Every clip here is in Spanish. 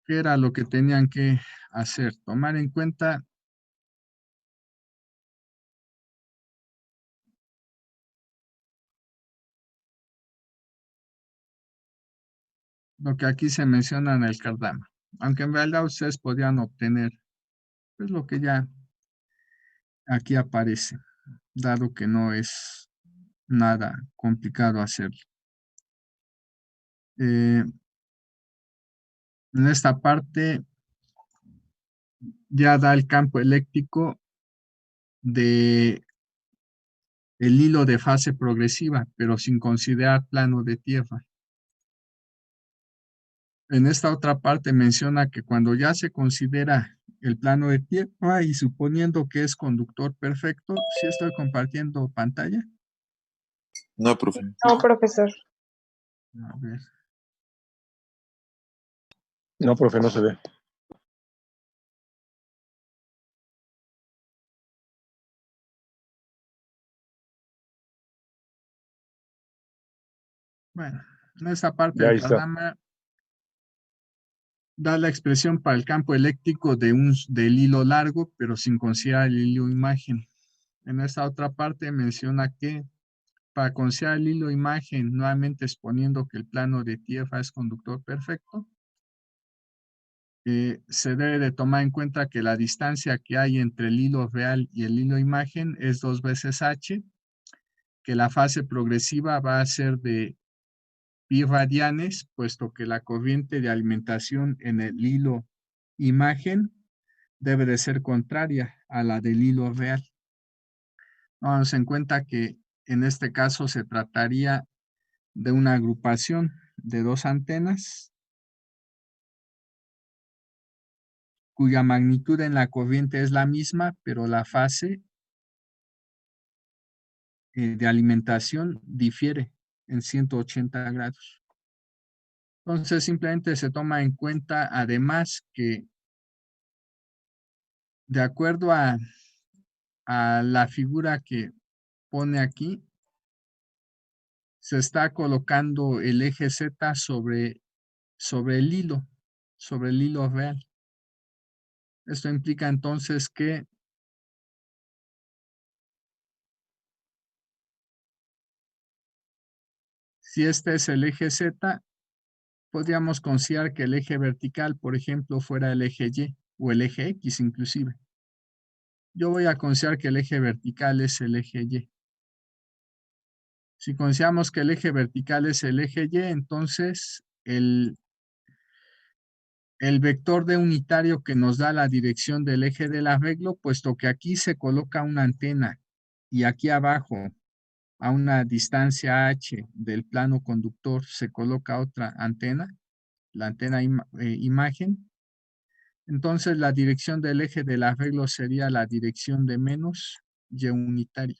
¿Qué era lo que tenían que hacer? Tomar en cuenta lo que aquí se menciona en el cardama. Aunque en realidad ustedes podían obtener pues lo que ya aquí aparece, dado que no es nada complicado hacerlo. En esta parte ya da el campo eléctrico de el hilo de fase progresiva, pero sin considerar plano de tierra. En esta otra parte menciona que cuando ya se considera el plano de tierra y suponiendo que es conductor perfecto, ¿sí estoy compartiendo pantalla? No, profe. No, profesor. A ver. No, profe, no se ve. Bueno, en esta parte Ya del ahí está. cardama da la expresión para el campo eléctrico del hilo largo, pero sin considerar el hilo imagen. En esta otra parte menciona que para considerar el hilo imagen, nuevamente exponiendo que el plano de tierra es conductor perfecto, se debe de tomar en cuenta que la distancia que hay entre el hilo real y el hilo imagen es 2 veces h, que la fase progresiva va a ser de pi radianes, puesto que la corriente de alimentación en el hilo imagen debe de ser contraria a la del hilo real. Tomamos en cuenta que en este caso se trataría de una agrupación de 2 antenas cuya magnitud en la corriente es la misma, pero la fase de alimentación difiere en 180 grados. Entonces simplemente se toma en cuenta además que de acuerdo a la figura que pone aquí, se está colocando el eje Z sobre el hilo real. Esto implica entonces que si este es el eje Z, podríamos considerar que el eje vertical, por ejemplo, fuera el eje Y o el eje X inclusive. Yo voy a considerar que el eje vertical es el eje Y. Si consideramos que el eje vertical es el eje Y, entonces el vector de unitario que nos da la dirección del eje del arreglo, puesto que aquí se coloca una antena y aquí abajo, a una distancia h del plano conductor, se coloca otra antena, la antena imagen. Entonces la dirección del eje del arreglo sería la dirección de menos y unitario.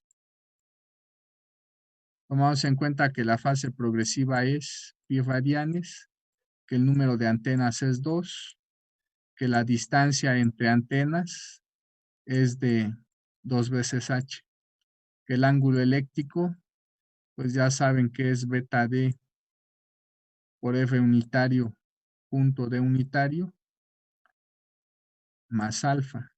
Tomamos en cuenta que la fase progresiva es pi radianes, que el número de antenas es 2, que la distancia entre antenas es de 2 veces h, que el ángulo eléctrico, pues ya saben que es beta d por f unitario punto d unitario más alfa.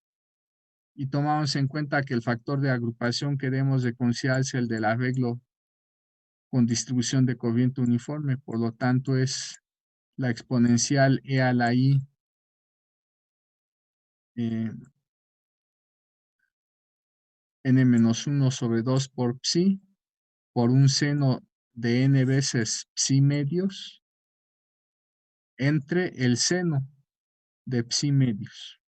Y tomamos en cuenta que el factor de agrupación que debemos de considerar es el del arreglo con distribución de corriente uniforme, por lo tanto es la exponencial e a la i n-1 sobre 2 por psi, por un seno de n veces psi medios, entre el seno de psi medios.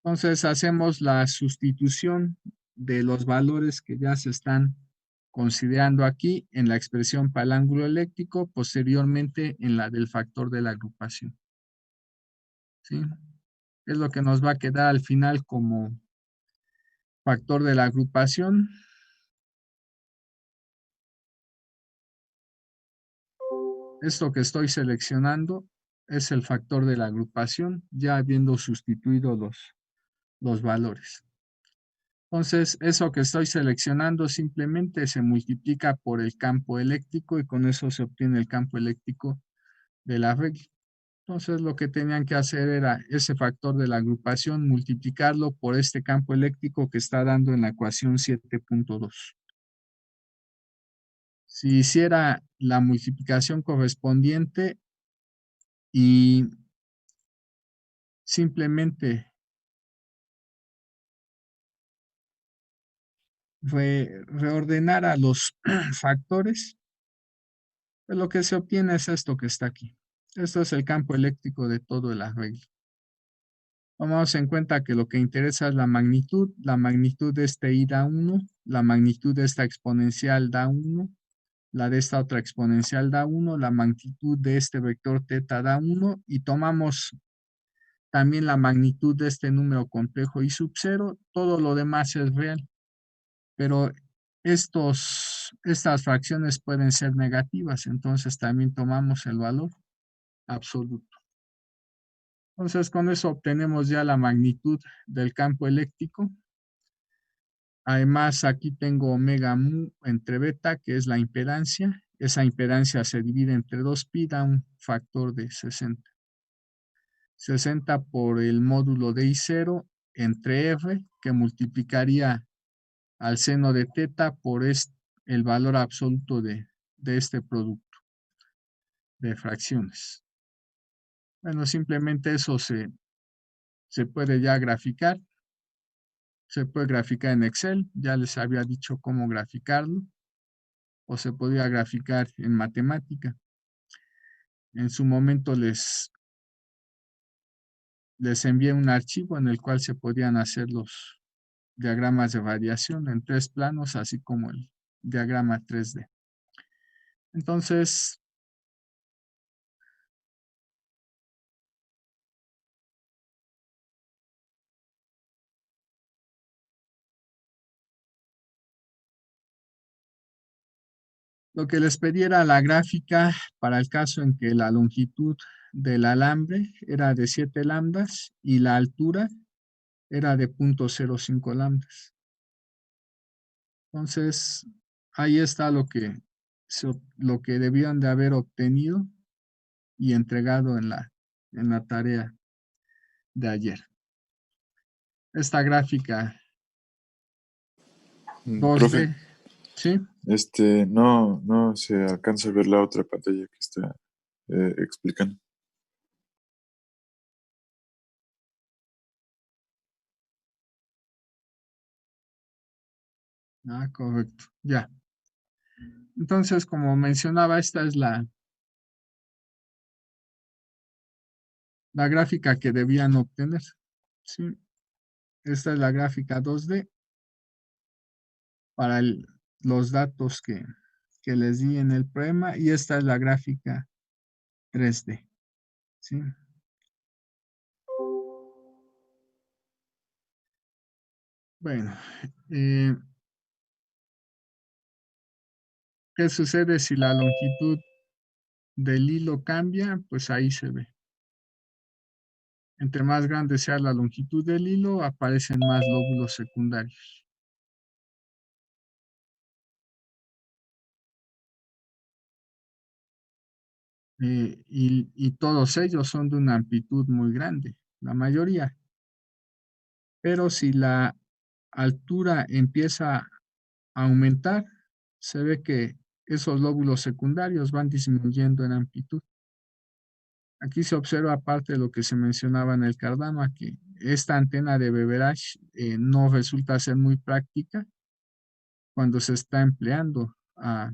Entonces hacemos la sustitución de los valores que ya se están considerando aquí en la expresión para el ángulo eléctrico, posteriormente en la del factor de la agrupación. ¿Sí? Es lo que nos va a quedar al final como factor de la agrupación. Esto que estoy seleccionando es el factor de la agrupación, ya habiendo sustituido los valores. Entonces, eso que estoy seleccionando simplemente se multiplica por el campo eléctrico y con eso se obtiene el campo eléctrico de la regla. Entonces lo que tenían que hacer era ese factor de la agrupación, multiplicarlo por este campo eléctrico que está dando en la ecuación 7.2. Si hiciera la multiplicación correspondiente y simplemente reordenara los factores, pues lo que se obtiene es esto que está aquí. Esto es el campo eléctrico de todo el arreglo. Tomamos en cuenta que lo que interesa es la magnitud de este I da 1, la magnitud de esta exponencial da 1, la de esta otra exponencial da 1, la magnitud de este vector teta da 1 y tomamos también la magnitud de este número complejo I sub 0, todo lo demás es real, pero estas fracciones pueden ser negativas, entonces también tomamos el valor absoluto. Entonces con eso obtenemos ya la magnitud del campo eléctrico. Además aquí tengo omega mu entre beta, que es la impedancia. Esa impedancia se divide entre 2pi, da un factor de 60. 60 por el módulo de I0 entre R, que multiplicaría al seno de teta por el valor absoluto de este producto de fracciones. Bueno, simplemente eso se puede ya graficar. Se puede graficar en Excel, ya les había dicho cómo graficarlo, o se podría graficar en matemática. En su momento les envié un archivo en el cual se podían hacer los diagramas de radiación en 3 planos, así como el diagrama 3D. Entonces, lo que les pedí era la gráfica para el caso en que la longitud del alambre era de 7 lambdas y la altura era de 0.05 lambdas. Entonces, ahí está lo que debían de haber obtenido y entregado en la tarea de ayer. Esta gráfica Profe, 2D, ¿sí? no se alcanza a ver la otra pantalla que está explicando. Ah, correcto, ya. Entonces, como mencionaba, esta es la gráfica que debían obtener, ¿sí? Esta es la gráfica 2D para los datos que les di en el problema y esta es la gráfica 3D, ¿sí? Bueno, ¿qué sucede si la longitud del hilo cambia? Pues ahí se ve. Entre más grande sea la longitud del hilo, aparecen más lóbulos secundarios. Y todos ellos son de una amplitud muy grande, la mayoría. Pero si la altura empieza a aumentar, se ve que esos lóbulos secundarios van disminuyendo en amplitud. Aquí se observa, aparte de lo que se mencionaba en el cardama, que esta antena de Beverage no resulta ser muy práctica cuando se está empleando a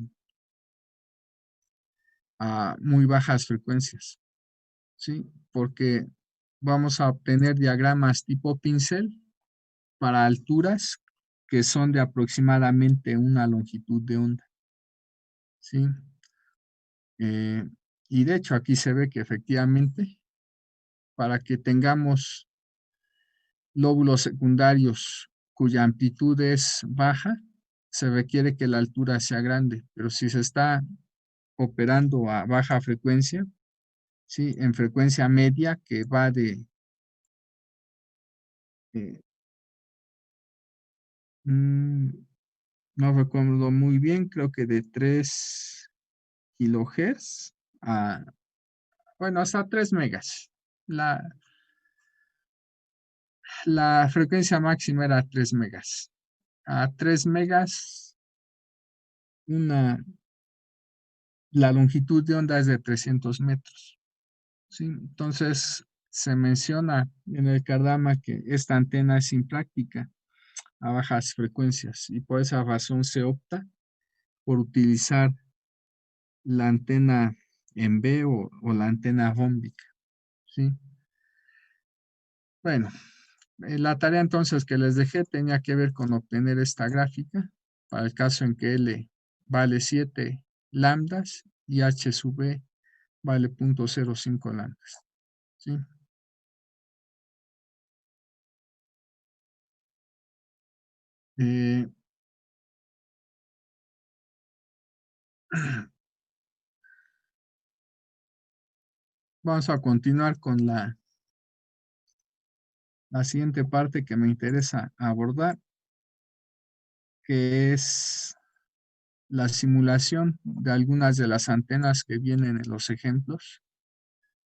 muy bajas frecuencias, ¿sí? Porque vamos a obtener diagramas tipo pincel para alturas que son de aproximadamente una longitud de onda, ¿sí? Y de hecho aquí se ve que efectivamente para que tengamos lóbulos secundarios cuya amplitud es baja, se requiere que la altura sea grande, pero si se está operando a baja frecuencia, ¿sí? En frecuencia media que va eh, no recuerdo muy bien, creo que de 3 kilohertz a bueno, hasta 3 megas. La frecuencia máxima era 3 megas. A 3 megas, la longitud de onda es de 300 metros. ¿Sí? Entonces, se menciona en el cardama que esta antena es impráctica a bajas frecuencias y por esa razón se opta por utilizar la antena en B o la antena rómbica. ¿Sí? Bueno, la tarea entonces que les dejé tenía que ver con obtener esta gráfica para el caso en que L vale 7 lambdas y H sub B vale 0.05 lambdas. ¿Sí? Vamos a continuar con la siguiente parte que me interesa abordar, que es la simulación de algunas de las antenas que vienen en los ejemplos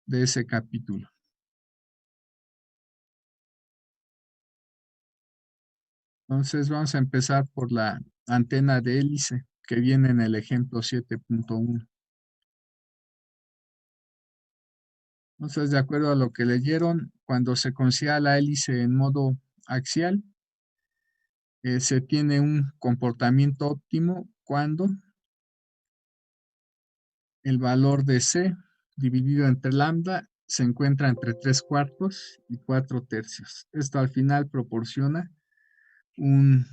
de ese capítulo. Entonces vamos a empezar por la antena de hélice que viene en el ejemplo 7.1. Entonces, de acuerdo a lo que leyeron, cuando se considera la hélice en modo axial, se tiene un comportamiento óptimo cuando el valor de C dividido entre lambda se encuentra entre 3/4 y 4/3. Esto al final proporciona un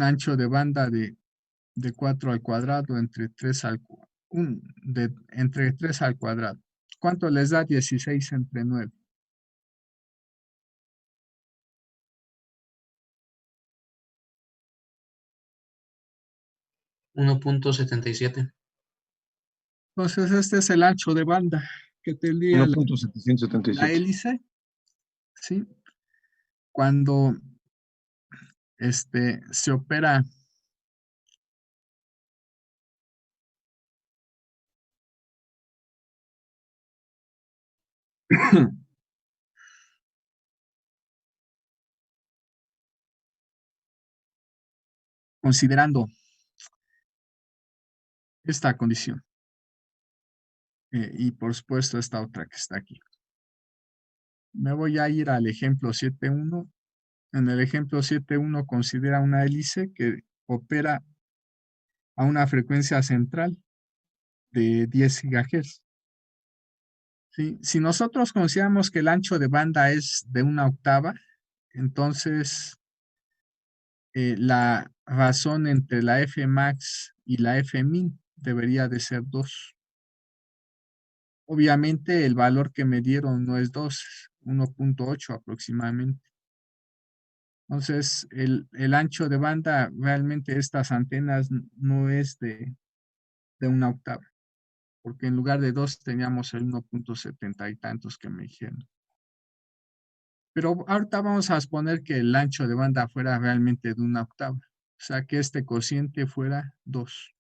ancho de banda de 4 al cuadrado entre 3 al entre 3 al cuadrado. ¿Cuánto les da 16 entre 9? 1.77. Entonces, este es el ancho de banda que tendría la 1.777. hélice, ¿sí? Cuando se opera considerando esta condición y por supuesto esta otra que está aquí. Me voy a ir al ejemplo 7.1. En el ejemplo 7.1 considera una hélice que opera a una frecuencia central de 10 GHz. ¿Sí? Si nosotros consideramos que el ancho de banda es de 1/8, entonces la razón entre la Fmax y la Fmin debería de ser 2. Obviamente el valor que me dieron no es 2, 1.8 aproximadamente. Entonces el ancho de banda realmente de estas antenas no es de 1/8, porque en lugar de 2 teníamos el 1.70 y tantos que me dijeron. Pero ahorita vamos a suponer que el ancho de banda fuera realmente de 1/8, o sea que este cociente fuera 2.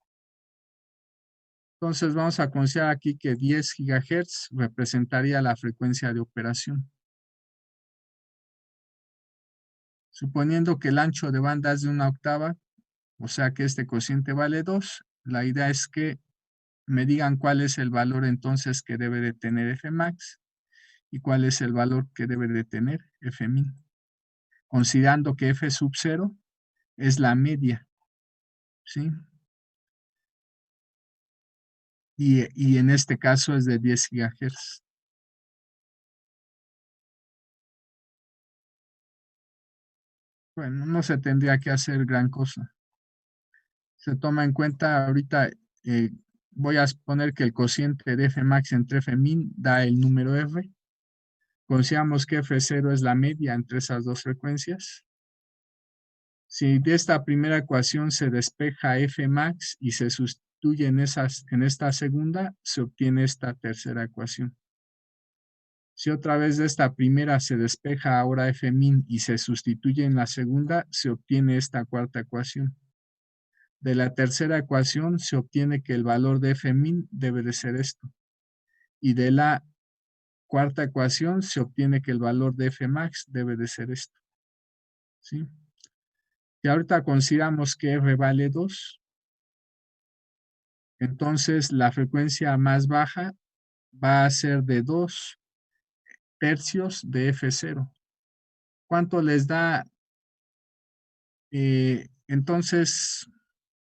Entonces vamos a considerar aquí que 10 GHz representaría la frecuencia de operación. Suponiendo que el ancho de banda es de 1/8, o sea que este cociente vale 2, la idea es que me digan cuál es el valor entonces que debe de tener Fmax y cuál es el valor que debe de tener Fmin, considerando que F sub 0 es la media, ¿sí? Y en este caso es de 10 GHz. Bueno, no se tendría que hacer gran cosa. Se toma en cuenta ahorita, voy a suponer que el cociente de Fmax entre Fmin da el número F. Consideramos que F0 es la media entre esas dos frecuencias. Si de esta primera ecuación se despeja Fmax y se sustituye en esta segunda, se obtiene esta tercera ecuación. Si otra vez de esta primera se despeja ahora Fmin y se sustituye en la segunda, se obtiene esta cuarta ecuación. De la tercera ecuación se obtiene que el valor de Fmin debe de ser esto. Y de la cuarta ecuación se obtiene que el valor de Fmax debe de ser esto. ¿Sí? Y ahorita consideramos que R vale 2. Entonces la frecuencia más baja va a ser de 2 tercios de F0. ¿Cuánto les da? Entonces,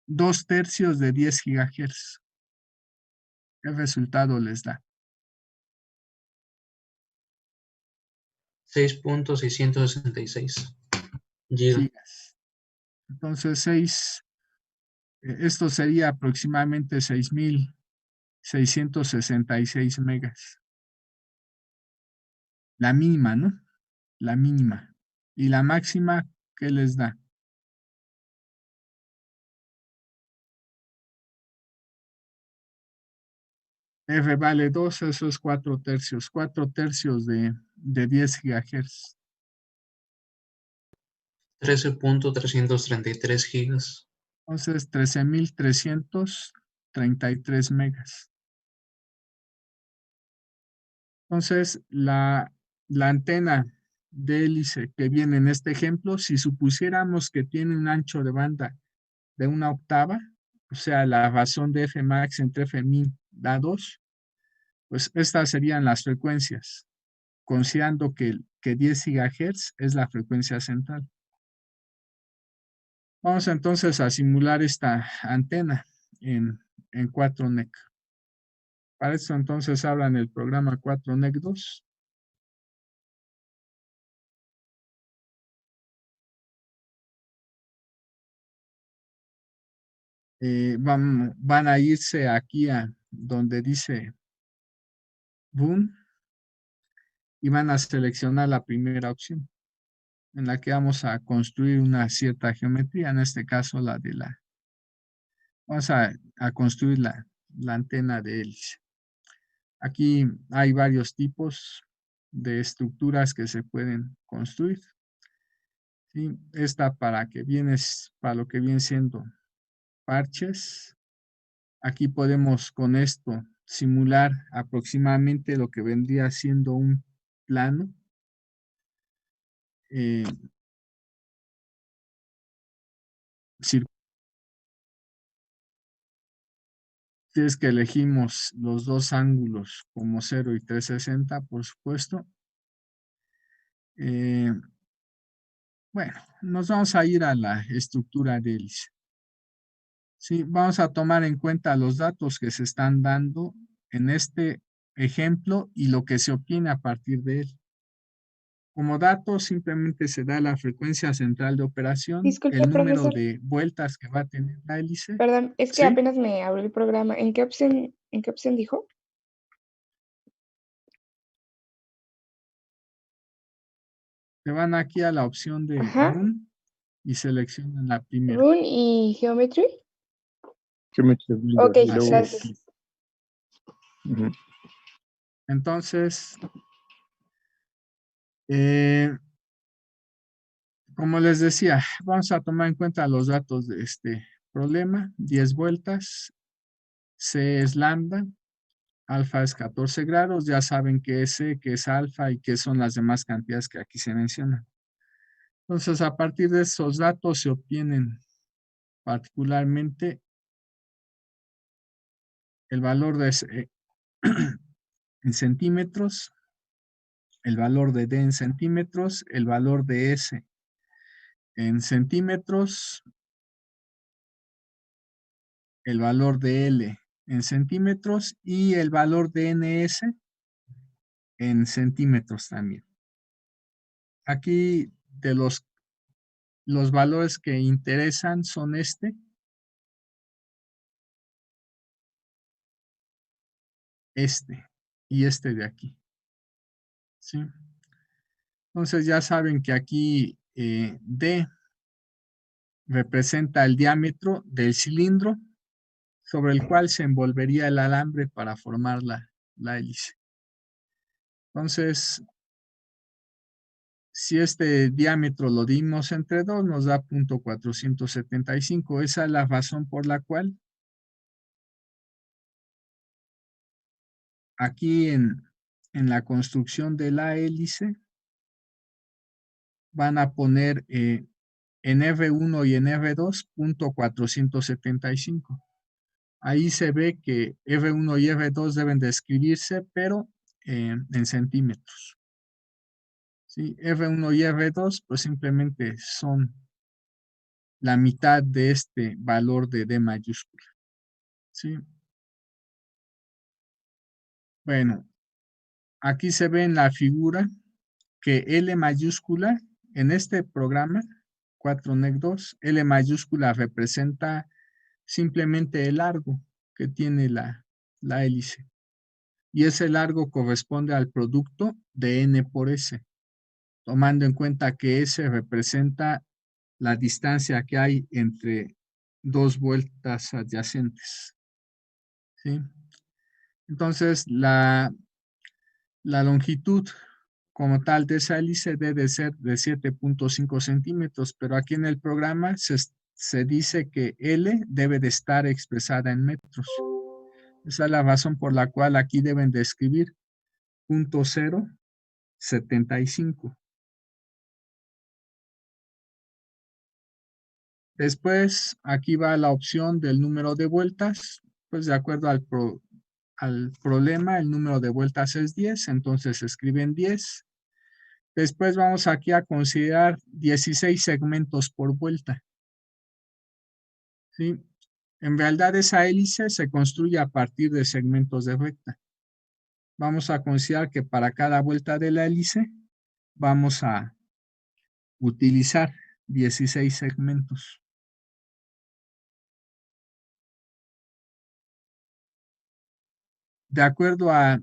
2 tercios de 10 gigahertz. ¿Qué resultado les da? 6.666 gigas. Gigas. Entonces, esto sería aproximadamente 6.666 megas. La mínima, ¿no? La mínima. Y la máxima, ¿qué les da? F vale 2, eso es 4 tercios. 4 tercios de 10 gigahertz. 13.333 gigas. Entonces, 13.333 megas. Entonces, la antena de hélice que viene en este ejemplo, si supusiéramos que tiene un ancho de banda de 1 octava, o sea, la razón de Fmax entre Fmin da 2, pues estas serían las frecuencias, considerando que 10 GHz es la frecuencia central. Vamos entonces a simular esta antena en 4NEC. Para eso entonces abran el programa 4NEC 2. Van a irse aquí a donde dice Boom y van a seleccionar la primera opción en la que vamos a construir una cierta geometría, en este caso vamos a construir la antena de hélice. Aquí hay varios tipos de estructuras que se pueden construir. ¿Sí? Esta para lo que viene siendo parches. Aquí podemos con esto simular aproximadamente lo que vendría siendo un plano. Si es que elegimos los dos ángulos como 0 y 360, por supuesto. Bueno, nos vamos a ir a la estructura de hélice. Sí, vamos a tomar en cuenta los datos que se están dando en este ejemplo y lo que se obtiene a partir de él. Como dato, simplemente se da la frecuencia central de operación, Disculpe, el número profesor. de vueltas que va a tener la hélice. Perdón, es que ¿Sí? apenas me abrió el programa. ¿En qué opción dijo? Se van aquí a la opción de Ajá. Run y seleccionan la primera. Run y Geometry. Geometry Builder, Ok, y luego- gracias. Ujú. Entonces, como les decía, vamos a tomar en cuenta los datos de este problema. 10 vueltas, C es lambda, alfa es 14 grados, ya saben qué es C, qué es alfa y qué son las demás cantidades que aquí se mencionan. Entonces, a partir de esos datos se obtienen particularmente el valor de C en centímetros, el valor de D en centímetros, el valor de S en centímetros, el valor de L en centímetros y el valor de NS en centímetros también. Aquí de los valores que interesan son este y este de aquí. ¿Sí? Entonces ya saben que aquí D representa el diámetro del cilindro sobre el cual se envolvería el alambre para formar la hélice. Entonces, Si este diámetro lo dimos entre 2, nos da 0.475. Esa es la razón por la cual aquí en la construcción de la hélice van a poner en F1 y en F2 0.475. Ahí se ve que F1 y F2 deben de escribirse, pero en centímetros. ¿Sí? F1 y F2 pues simplemente son la mitad de este valor de D mayúscula. ¿Sí? Bueno, aquí se ve en la figura que L mayúscula en este programa 4NEC2, L mayúscula representa simplemente el largo que tiene la hélice. Y ese largo corresponde al producto de N por S, tomando en cuenta que S representa la distancia que hay entre dos vueltas adyacentes. ¿Sí? Entonces, la longitud como tal de esa hélice debe ser de 7.5 centímetros, pero aquí en el programa se dice que L debe de estar expresada en metros. Esa es la razón por la cual aquí deben de escribir 0.075. Después, aquí va la opción del número de vueltas. Pues de acuerdo al problema, el número de vueltas es 10, entonces escriben 10. Después vamos aquí a considerar 16 segmentos por vuelta. ¿Sí? En realidad esa hélice se construye a partir de segmentos de recta. Vamos a considerar que para cada vuelta de la hélice vamos a utilizar 16 segmentos. De acuerdo a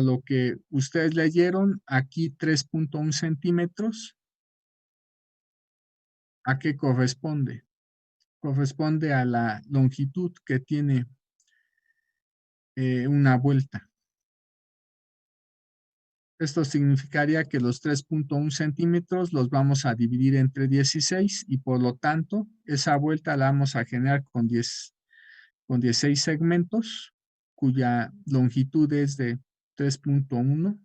lo que ustedes leyeron, aquí 3.1 centímetros, ¿a qué corresponde? Corresponde a la longitud que tiene una vuelta. Esto significaría que los 3.1 centímetros los vamos a dividir entre 16 y por lo tanto esa vuelta la vamos a generar con 16 segmentos cuya longitud es de 3.1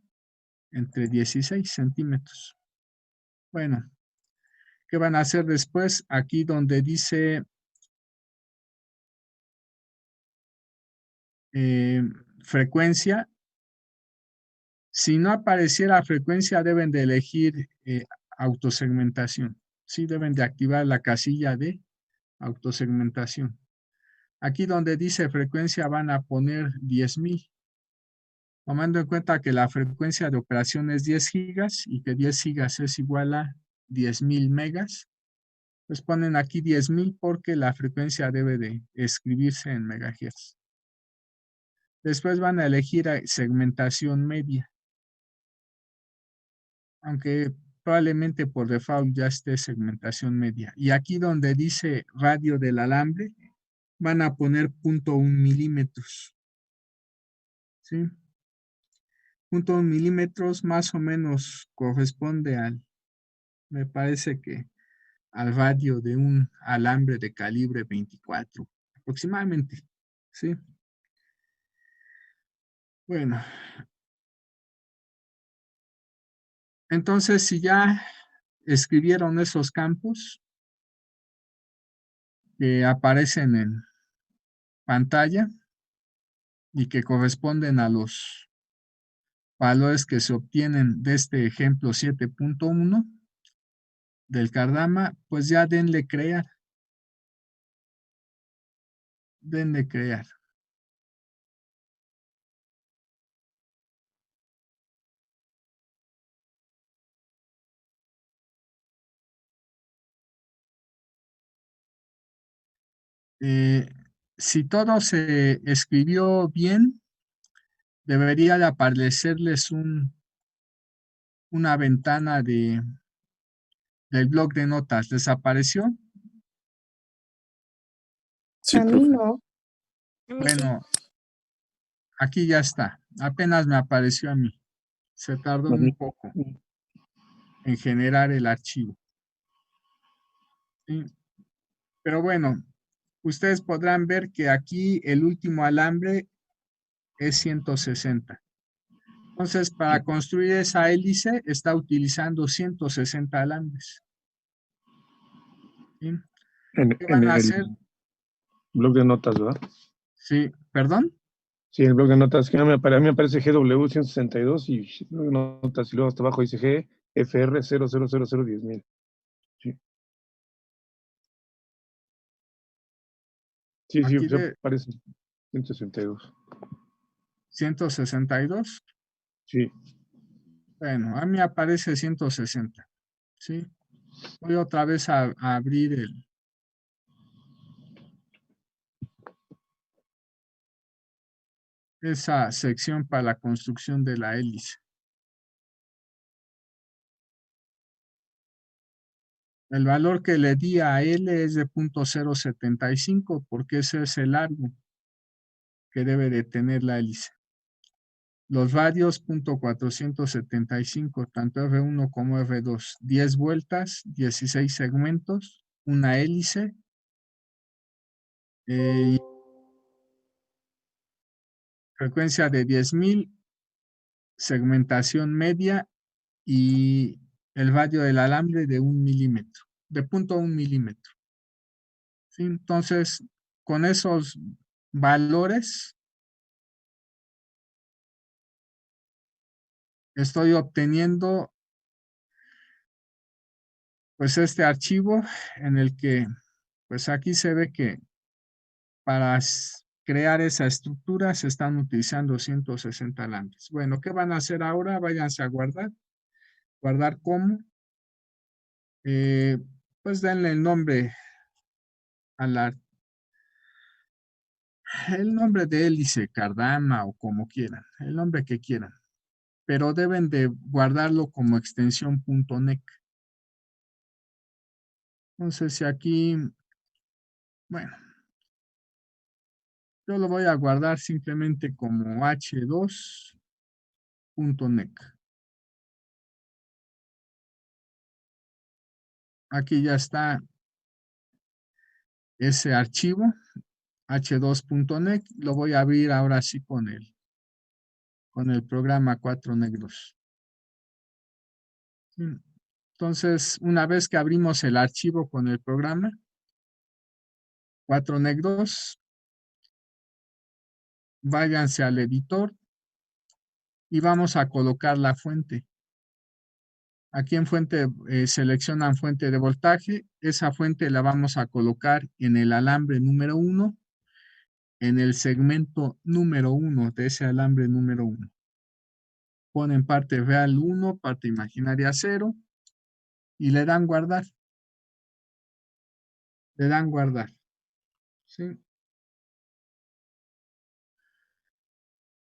entre 16 centímetros. Bueno, ¿qué van a hacer después? Aquí donde dice frecuencia, si no apareciera frecuencia deben de elegir autosegmentación. Sí, deben de activar la casilla de autosegmentación. Aquí donde dice frecuencia van a poner 10,000. Tomando en cuenta que la frecuencia de operación es 10 gigas y que 10 gigas es igual a 10,000 megas, pues ponen aquí 10,000 porque la frecuencia debe de escribirse en megahertz. Después van a elegir segmentación media, aunque probablemente por default ya esté segmentación media. Y aquí donde dice radio del alambre, van a poner 0.1 milímetros. ¿Sí? 0.1 milímetros más o menos corresponde me parece que al radio de un alambre de calibre 24, aproximadamente. ¿Sí? Bueno. Entonces, si ya escribieron esos campos que aparecen en pantalla y que corresponden a los valores que se obtienen de este ejemplo 7.1 del cardama, pues ya denle crear. Denle crear. Si todo se escribió bien, debería de aparecerles una ventana del bloc de notas. ¿Desapareció? Sí, A mí profe. no. Bueno, aquí ya está. Apenas me apareció a mí. Se tardó A mí. un poco. en generar el archivo. ¿Sí? Pero bueno, ustedes podrán ver que aquí el último alambre es 160. Entonces, para construir esa hélice está utilizando 160 alambres. ¿Sí? ¿Qué En van a el hacer? blog de notas, ¿verdad? Sí, ¿perdón? Sí, el blog de notas, que a mí me aparece GW 162 y el blog de notas, y luego hasta abajo dice GFR 000010010,000. Sí, sí, Aquí sí, de aparece 162. 162. Sí, Bueno, a mí aparece 160. ¿Sí? Voy otra vez a abrir esa sección para la construcción de la hélice. El valor que le di a L es de 0.075 porque ese es el largo que debe de tener la hélice. Los radios .475, tanto F1 como F2, 10 vueltas, 16 segmentos, una hélice, y frecuencia de 10.000, segmentación media y el radio del alambre de 1 milímetro, de 0.1 milímetro. ¿Sí? Entonces, con esos valores, estoy obteniendo pues este archivo en el que pues aquí se ve que para crear esa estructura se están utilizando 160 alambres. Bueno, ¿qué van a hacer ahora? Váyanse a guardar. ¿Guardar cómo? Pues denle el nombre a el nombre de hélice, cardama o como quieran, el nombre que quieran, pero deben de guardarlo como extensión .nec. Entonces, si aquí, bueno, yo lo voy a guardar simplemente como h2.nec. Aquí ya está ese archivo, h2.nec. Lo voy a abrir ahora sí con el programa 4 negros. Entonces, una vez que abrimos el archivo con el programa 4 negros, váyanse al editor y vamos a colocar la fuente. Aquí en fuente seleccionan fuente de voltaje. Esa fuente la vamos a colocar en el alambre número 1, en el segmento número 1 de ese alambre número 1. Ponen parte real 1, parte imaginaria 0 y le dan guardar. Le dan guardar. ¿Sí?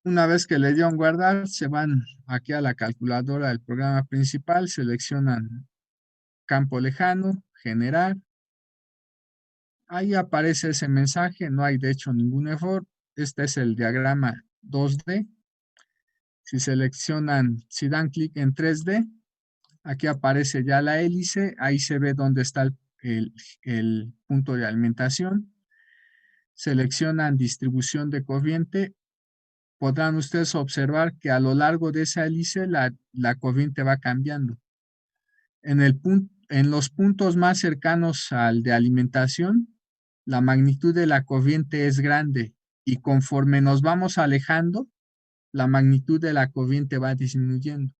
Una vez que le dieron guardar, se van aquí a la calculadora del programa principal, seleccionan campo lejano, generar. Ahí aparece ese mensaje, no hay de hecho ningún error. Este es el diagrama 2D. Si dan clic en 3D, aquí aparece ya la hélice, ahí se ve dónde está el punto de alimentación. Seleccionan distribución de corriente. Podrán ustedes observar que a lo largo de esa hélice la corriente va cambiando. En los puntos más cercanos al de alimentación, la magnitud de la corriente es grande y conforme nos vamos alejando, la magnitud de la corriente va disminuyendo.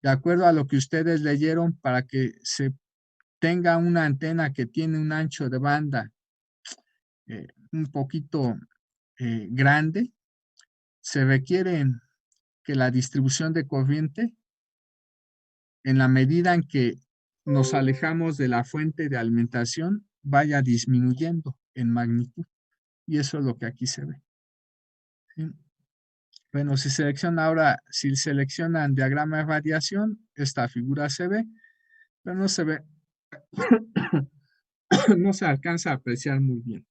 De acuerdo a lo que ustedes leyeron, para que se tenga una antena que tiene un ancho de banda un poquito grande, se requiere que la distribución de corriente, en la medida en que nos alejamos de la fuente de alimentación, vaya disminuyendo en magnitud. Y eso es lo que aquí se ve. ¿Sí? Bueno, si seleccionan diagrama de radiación, esta figura se ve, pero no se ve, no se alcanza a apreciar muy bien.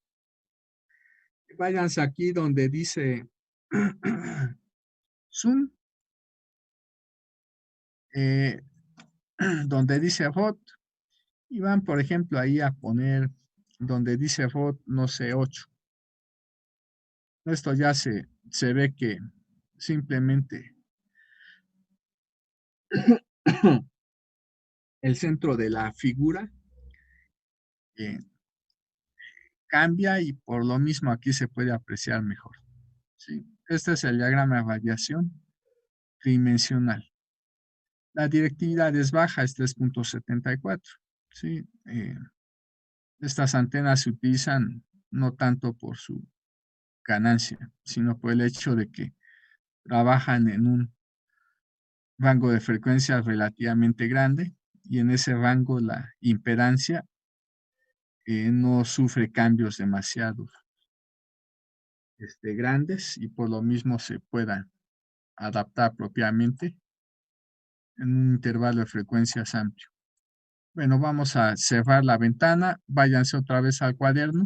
Váyanse aquí donde dice zoom. donde dice ROT y van, por ejemplo, ahí a poner donde dice ROT, no sé, 8. Esto ya se ve que simplemente el centro de la figura cambia y por lo mismo aquí se puede apreciar mejor. ¿Sí? Este es el diagrama de radiación tridimensional. La directividad es baja, es 3.74. ¿Sí? Estas antenas se utilizan no tanto por su ganancia, sino por el hecho de que trabajan en un rango de frecuencia relativamente grande y en ese rango la impedancia no sufre cambios demasiado grandes y por lo mismo se puedan adaptar propiamente en un intervalo de frecuencias amplio. Bueno, vamos a cerrar la ventana, váyanse otra vez al cuaderno.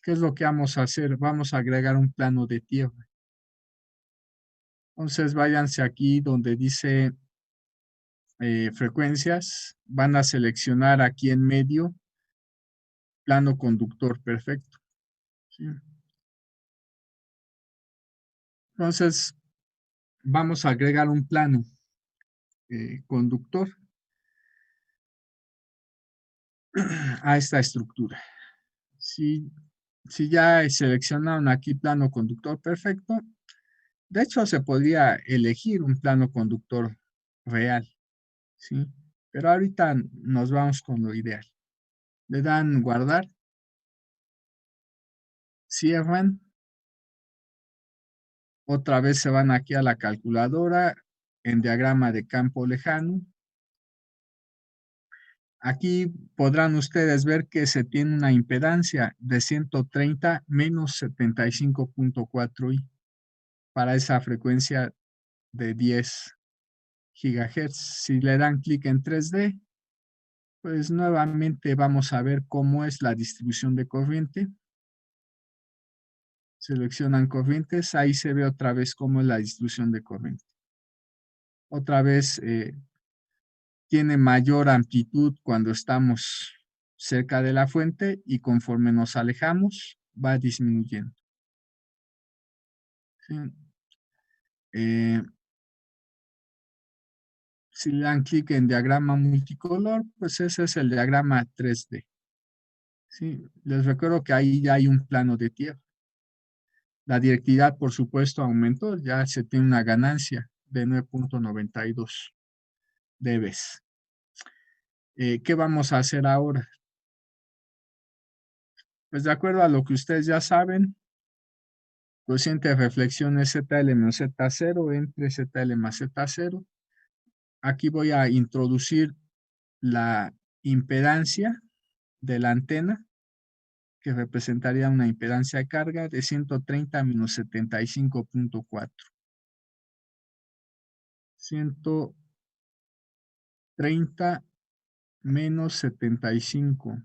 ¿Qué es lo que vamos a hacer? Vamos a agregar un plano de tierra. Entonces váyanse aquí donde dice frecuencias, van a seleccionar aquí en medio plano conductor perfecto. ¿Sí? Entonces vamos a agregar un plano conductor a esta estructura. Si ya seleccionaron aquí plano conductor perfecto, de hecho se podría elegir un plano conductor real, ¿sí? Pero ahorita nos vamos con lo ideal. Le dan guardar, cierran, otra vez se van aquí a la calculadora en diagrama de campo lejano. Aquí podrán ustedes ver que se tiene una impedancia de 130 menos 75.4 i para esa frecuencia de 10 gigahertz. Si le dan clic en 3D, pues nuevamente vamos a ver cómo es la distribución de corriente. Seleccionan corrientes, ahí se ve otra vez cómo es la distribución de corriente. Otra vez tiene mayor amplitud cuando estamos cerca de la fuente y conforme nos alejamos va disminuyendo. ¿Sí? Si le dan clic en diagrama multicolor, pues ese es el diagrama 3D. ¿Sí? Les recuerdo que ahí ya hay un plano de tierra. La directividad, por supuesto, aumentó, ya se tiene una ganancia de 9.92 dB. ¿Qué vamos a hacer ahora? Pues de acuerdo a lo que ustedes ya saben, cociente de reflexión es ZL menos Z0 entre ZL más Z0. Aquí voy a introducir la impedancia de la antena, que representaría una impedancia de carga de 130 menos 75.4. 130 menos 75.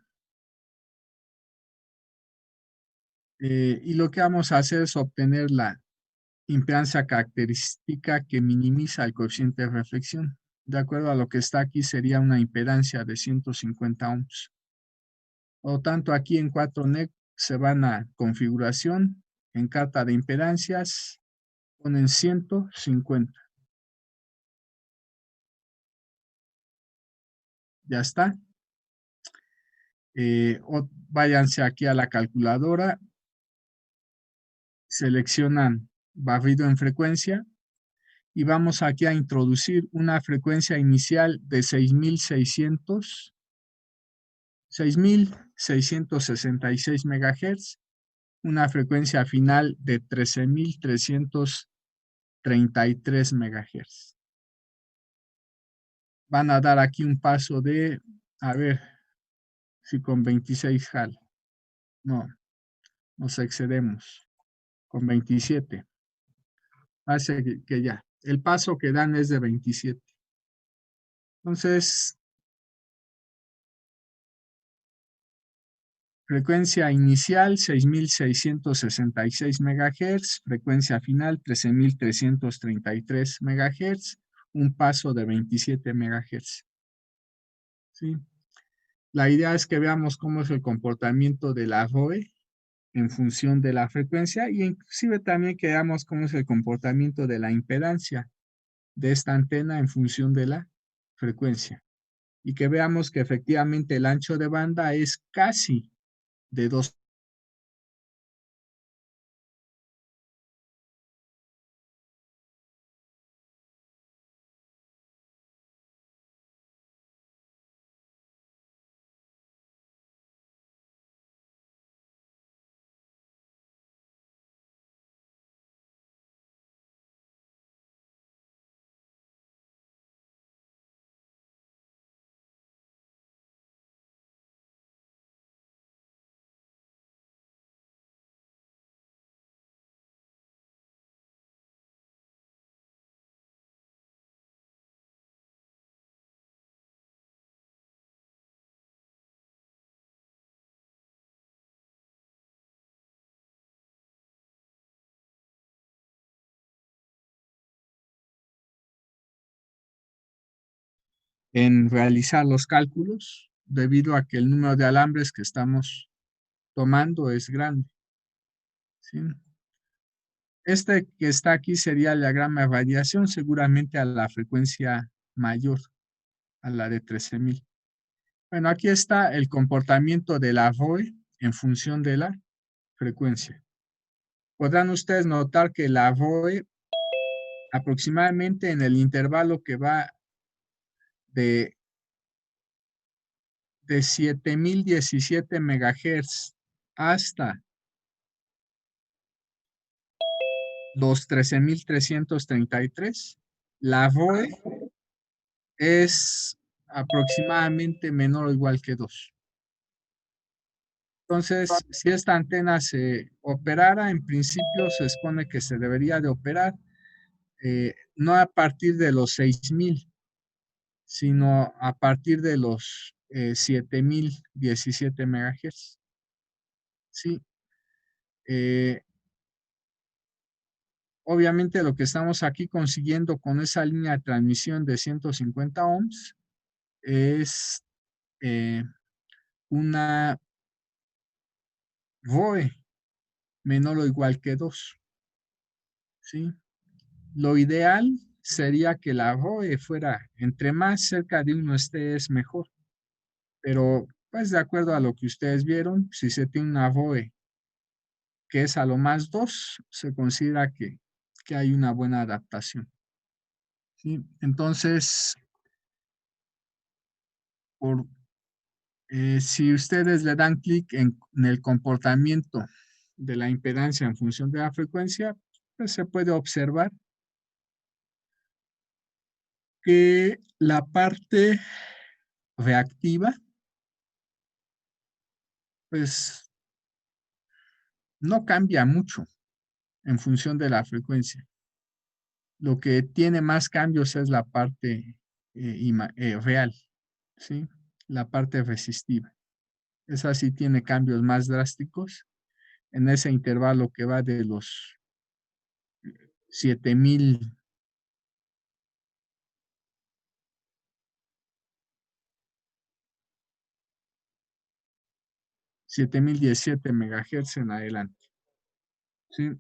Y lo que vamos a hacer es obtener la impedancia característica que minimiza el coeficiente de reflexión. De acuerdo a lo que está aquí, sería una impedancia de 150 ohms. Por lo tanto, aquí en 4NEC se van a configuración, en carta de impedancias, ponen 150. Ya está. Váyanse aquí a la calculadora, seleccionan barrido en frecuencia y vamos aquí a introducir una frecuencia inicial de 6.666 MHz, una frecuencia final de 13.333 MHz. Van a dar aquí un paso de, a ver si con 26 jala. No, nos excedemos. Con 27. Hace que ya. El paso que dan es de 27. Entonces, frecuencia inicial 6.666 MHz, frecuencia final 13.333 MHz, un paso de 27 MHz. ¿sí? La idea es que veamos cómo es el comportamiento de la ROE en función de la frecuencia y inclusive también que veamos cómo es el comportamiento de la impedancia de esta antena en función de la frecuencia. Y que veamos que efectivamente el ancho de banda es casi de 2. En realizar los cálculos debido a que el número de alambres que estamos tomando es grande, ¿sí? Este que está aquí sería el diagrama de radiación, seguramente a la frecuencia mayor, a la de 13,000. Bueno, aquí está el comportamiento de la ROE en función de la frecuencia. Podrán ustedes notar que la ROE aproximadamente en el intervalo que va de 7017 MHz hasta los 13,333, la ROE es aproximadamente menor o igual que 2. Entonces, si esta antena se operara, en principio se supone que se debería de operar no a partir de los 6,000, sino a partir de los 7,017 MHz. Sí. Obviamente lo que estamos aquí consiguiendo con esa línea de transmisión de 150 ohms es una ROE menor o igual que 2, ¿sí? Lo ideal sería que la ROE fuera, entre más cerca de 1 esté, es mejor. Pero, pues, de acuerdo a lo que ustedes vieron, si se tiene una ROE que es a lo más 2, se considera que hay una buena adaptación, ¿sí? Entonces, si ustedes le dan clic en el comportamiento de la impedancia en función de la frecuencia, pues se puede observar que la parte reactiva, pues no cambia mucho en función de la frecuencia. Lo que tiene más cambios es la parte real, ¿sí? La parte resistiva. Esa sí tiene cambios más drásticos en ese intervalo que va de los 7,000 7017 MHz en adelante, ¿sí?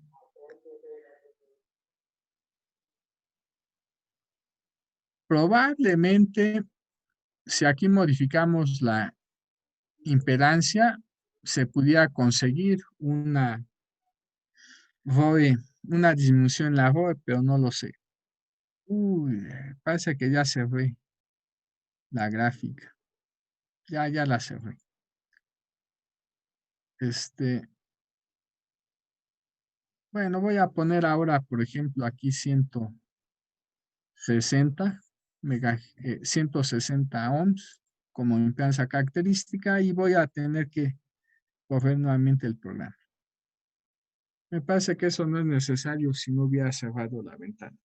Probablemente, si aquí modificamos la impedancia, se pudiera conseguir una ROE, una disminución en la ROE, pero no lo sé. Uy, parece que ya cerré la gráfica. Ya la cerré. Bueno, voy a poner ahora, por ejemplo, aquí 160 160 ohms como impedancia característica y voy a tener que correr nuevamente el programa. Me parece que eso no es necesario si no hubiera cerrado la ventana.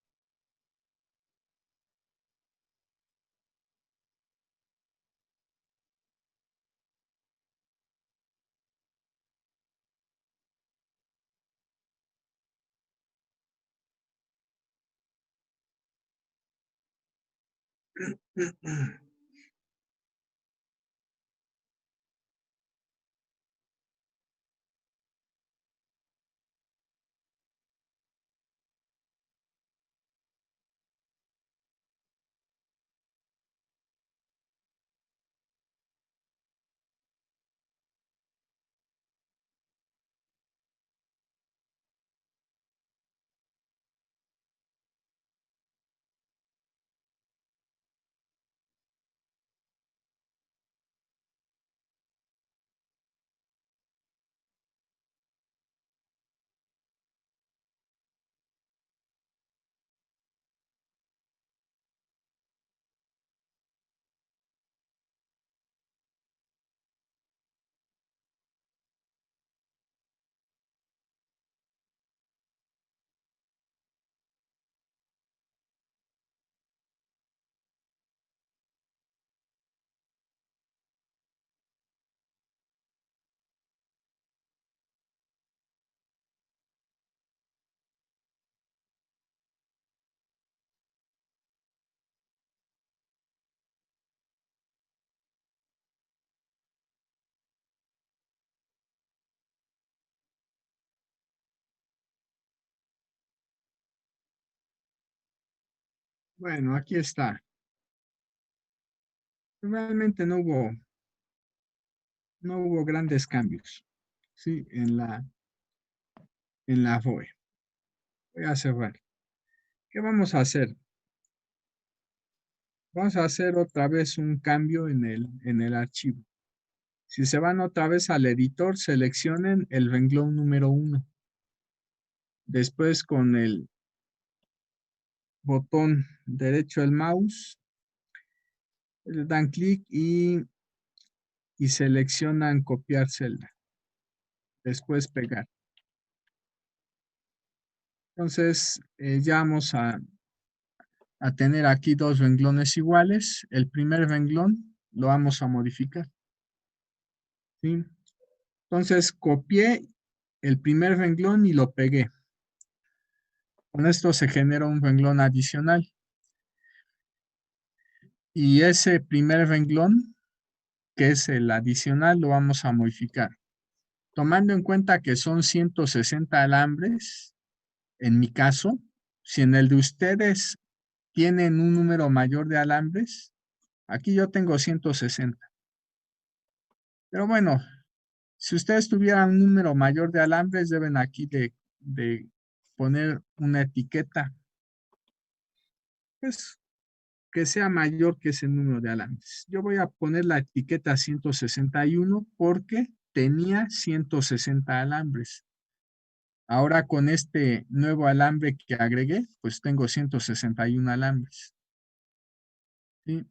Bueno, aquí está. Realmente no hubo grandes cambios, ¿sí? En la FOE. Voy a cerrar. ¿Qué vamos a hacer? Vamos a hacer otra vez un cambio en el archivo. Si se van otra vez al editor, seleccionen el renglón número 1. Después con el botón derecho del mouse, le dan clic y seleccionan copiar celda. Después pegar. Entonces, ya vamos a tener aquí dos renglones iguales. El primer renglón lo vamos a modificar. ¿Sí? Entonces, copié el primer renglón y lo pegué. Con esto se genera un renglón adicional. Y ese primer renglón, que es el adicional, lo vamos a modificar. Tomando en cuenta que son 160 alambres, en mi caso, si en el de ustedes tienen un número mayor de alambres, aquí yo tengo 160. Pero bueno, si ustedes tuvieran un número mayor de alambres, deben aquí de poner una etiqueta, pues, que sea mayor que ese número de alambres. Yo voy a poner la etiqueta 161 porque tenía 160 alambres. Ahora con este nuevo alambre que agregué, pues tengo 161 alambres. ¿Sí?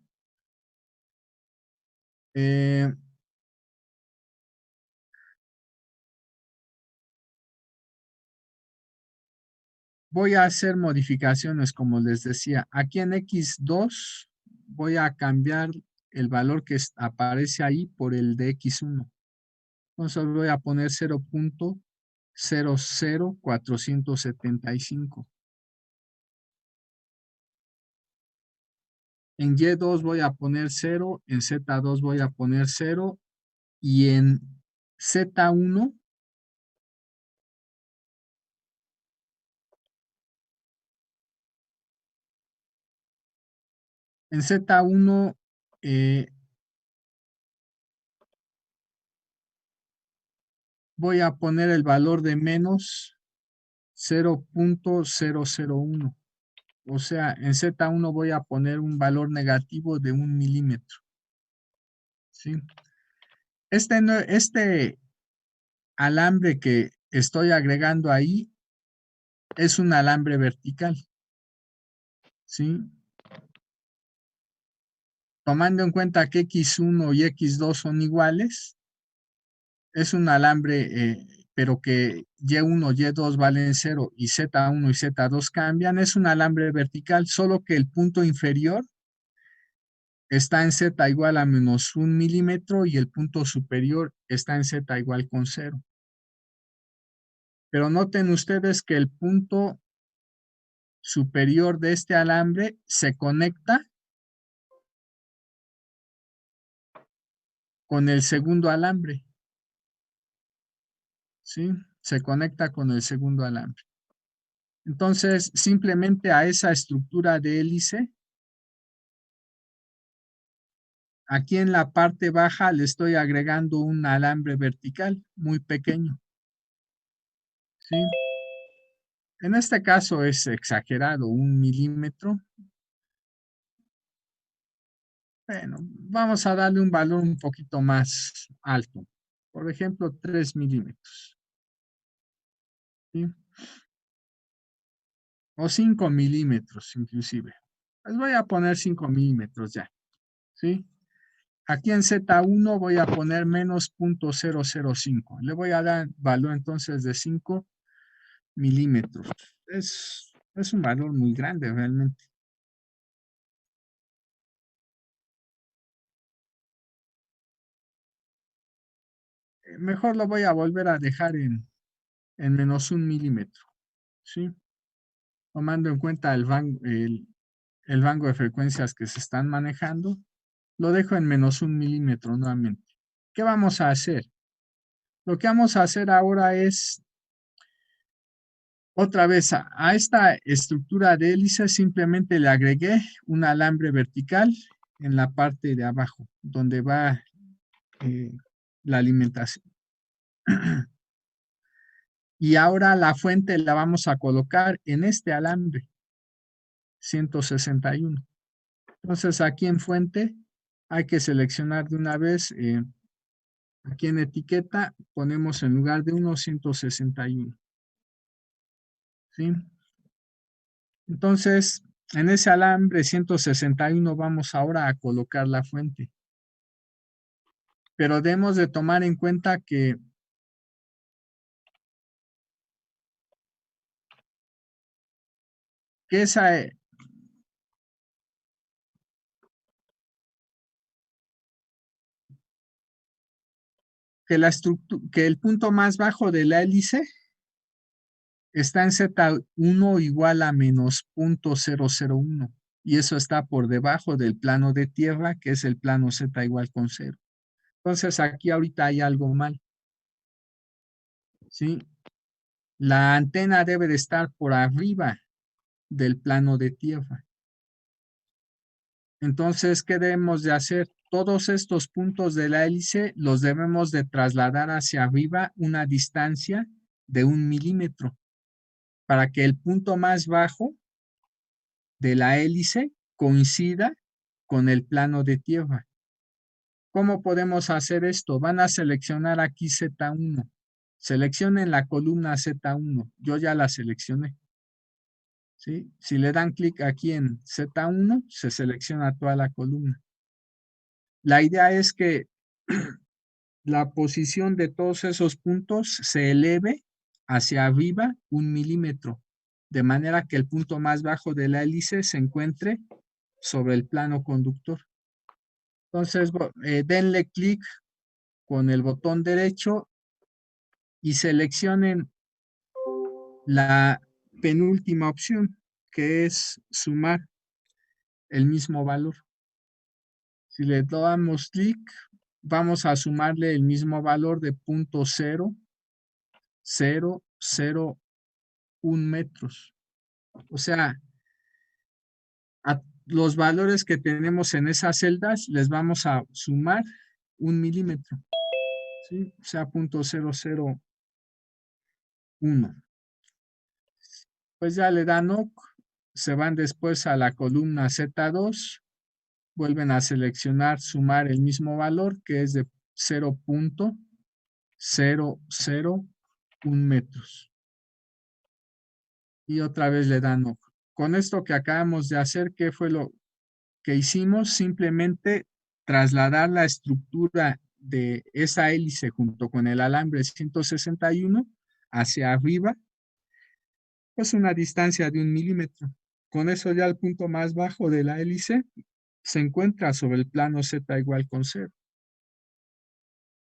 Voy a hacer modificaciones, como les decía. Aquí en X2 voy a cambiar el valor que aparece ahí por el de X1. Entonces voy a poner 0.00475. En Y2 voy a poner 0, en Z2 voy a poner 0 y en Z1 voy a poner el valor de menos 0.001. O sea, en Z1 voy a poner un valor negativo de 1 milímetro. ¿Sí? Este alambre que estoy agregando ahí es un alambre vertical. ¿Sí? Tomando en cuenta que X1 y X2 son iguales, es un alambre, pero que Y1, Y2 valen 0 y Z1 y Z2 cambian, es un alambre vertical, solo que el punto inferior está en Z igual a menos 1 milímetro y el punto superior está en Z igual con 0. Pero noten ustedes que el punto superior de este alambre se conecta con el segundo alambre. ¿Sí? Se conecta con el segundo alambre. Entonces, simplemente a esa estructura de hélice, aquí en la parte baja le estoy agregando un alambre vertical muy pequeño. ¿Sí? En este caso es exagerado, 1 milímetro. Bueno, vamos a darle un valor un poquito más alto. Por ejemplo, 3 milímetros. ¿Sí? O 5 milímetros inclusive. Les voy a poner 5 milímetros ya. ¿Sí? Aquí en Z1 voy a poner menos 0.005. Le voy a dar valor entonces de 5 milímetros. Es un valor muy grande realmente. Mejor lo voy a volver a dejar en menos 1 milímetro. ¿Sí? Tomando en cuenta el rango de frecuencias que se están manejando, lo dejo en menos 1 milímetro nuevamente. ¿Qué vamos a hacer? Lo que vamos a hacer ahora es Otra vez, a esta estructura de hélice simplemente le agregué un alambre vertical en la parte de abajo, donde va la alimentación. Y ahora la fuente la vamos a colocar en este alambre, 161. Entonces aquí en fuente hay que seleccionar de una vez, aquí en etiqueta ponemos en lugar de 1, 161. ¿Sí? Entonces, en ese alambre 161 vamos ahora a colocar la fuente. Pero debemos de tomar en cuenta que esa, que la estructura, que el punto más bajo de la hélice está en Z1 igual a menos 0.001 y eso está por debajo del plano de tierra, que es el plano Z igual con 0. Entonces aquí ahorita hay algo mal. ¿Sí? La antena debe de estar por arriba del plano de tierra. Entonces, ¿qué debemos de hacer? Todos estos puntos de la hélice los debemos de trasladar hacia arriba una distancia de 1 milímetro para que el punto más bajo de la hélice coincida con el plano de tierra. ¿Cómo podemos hacer esto? Van a seleccionar aquí Z1. Seleccionen la columna Z1. Yo ya la seleccioné. ¿Sí? Si le dan clic aquí en Z1, se selecciona toda la columna. La idea es que la posición de todos esos puntos se eleve hacia arriba 1 milímetro, de manera que el punto más bajo de la hélice se encuentre sobre el plano conductor. Entonces, denle clic con el botón derecho y seleccionen la penúltima opción, que es sumar el mismo valor. Si le damos clic, vamos a sumarle el mismo valor de 0.0001 metros. O sea, a los valores que tenemos en esas celdas les vamos a sumar 1 milímetro. ¿Sí? O sea, 0.001. Pues ya le dan OK, se van después a la columna Z2, vuelven a seleccionar sumar el mismo valor que es de 0.001 metros. Y otra vez le dan OK. Con esto que acabamos de hacer, ¿qué fue lo que hicimos? Simplemente trasladar la estructura de esa hélice junto con el alambre 161 hacia arriba, pues una distancia de 1 milímetro. Con eso ya el punto más bajo de la hélice se encuentra sobre el plano Z igual con 0.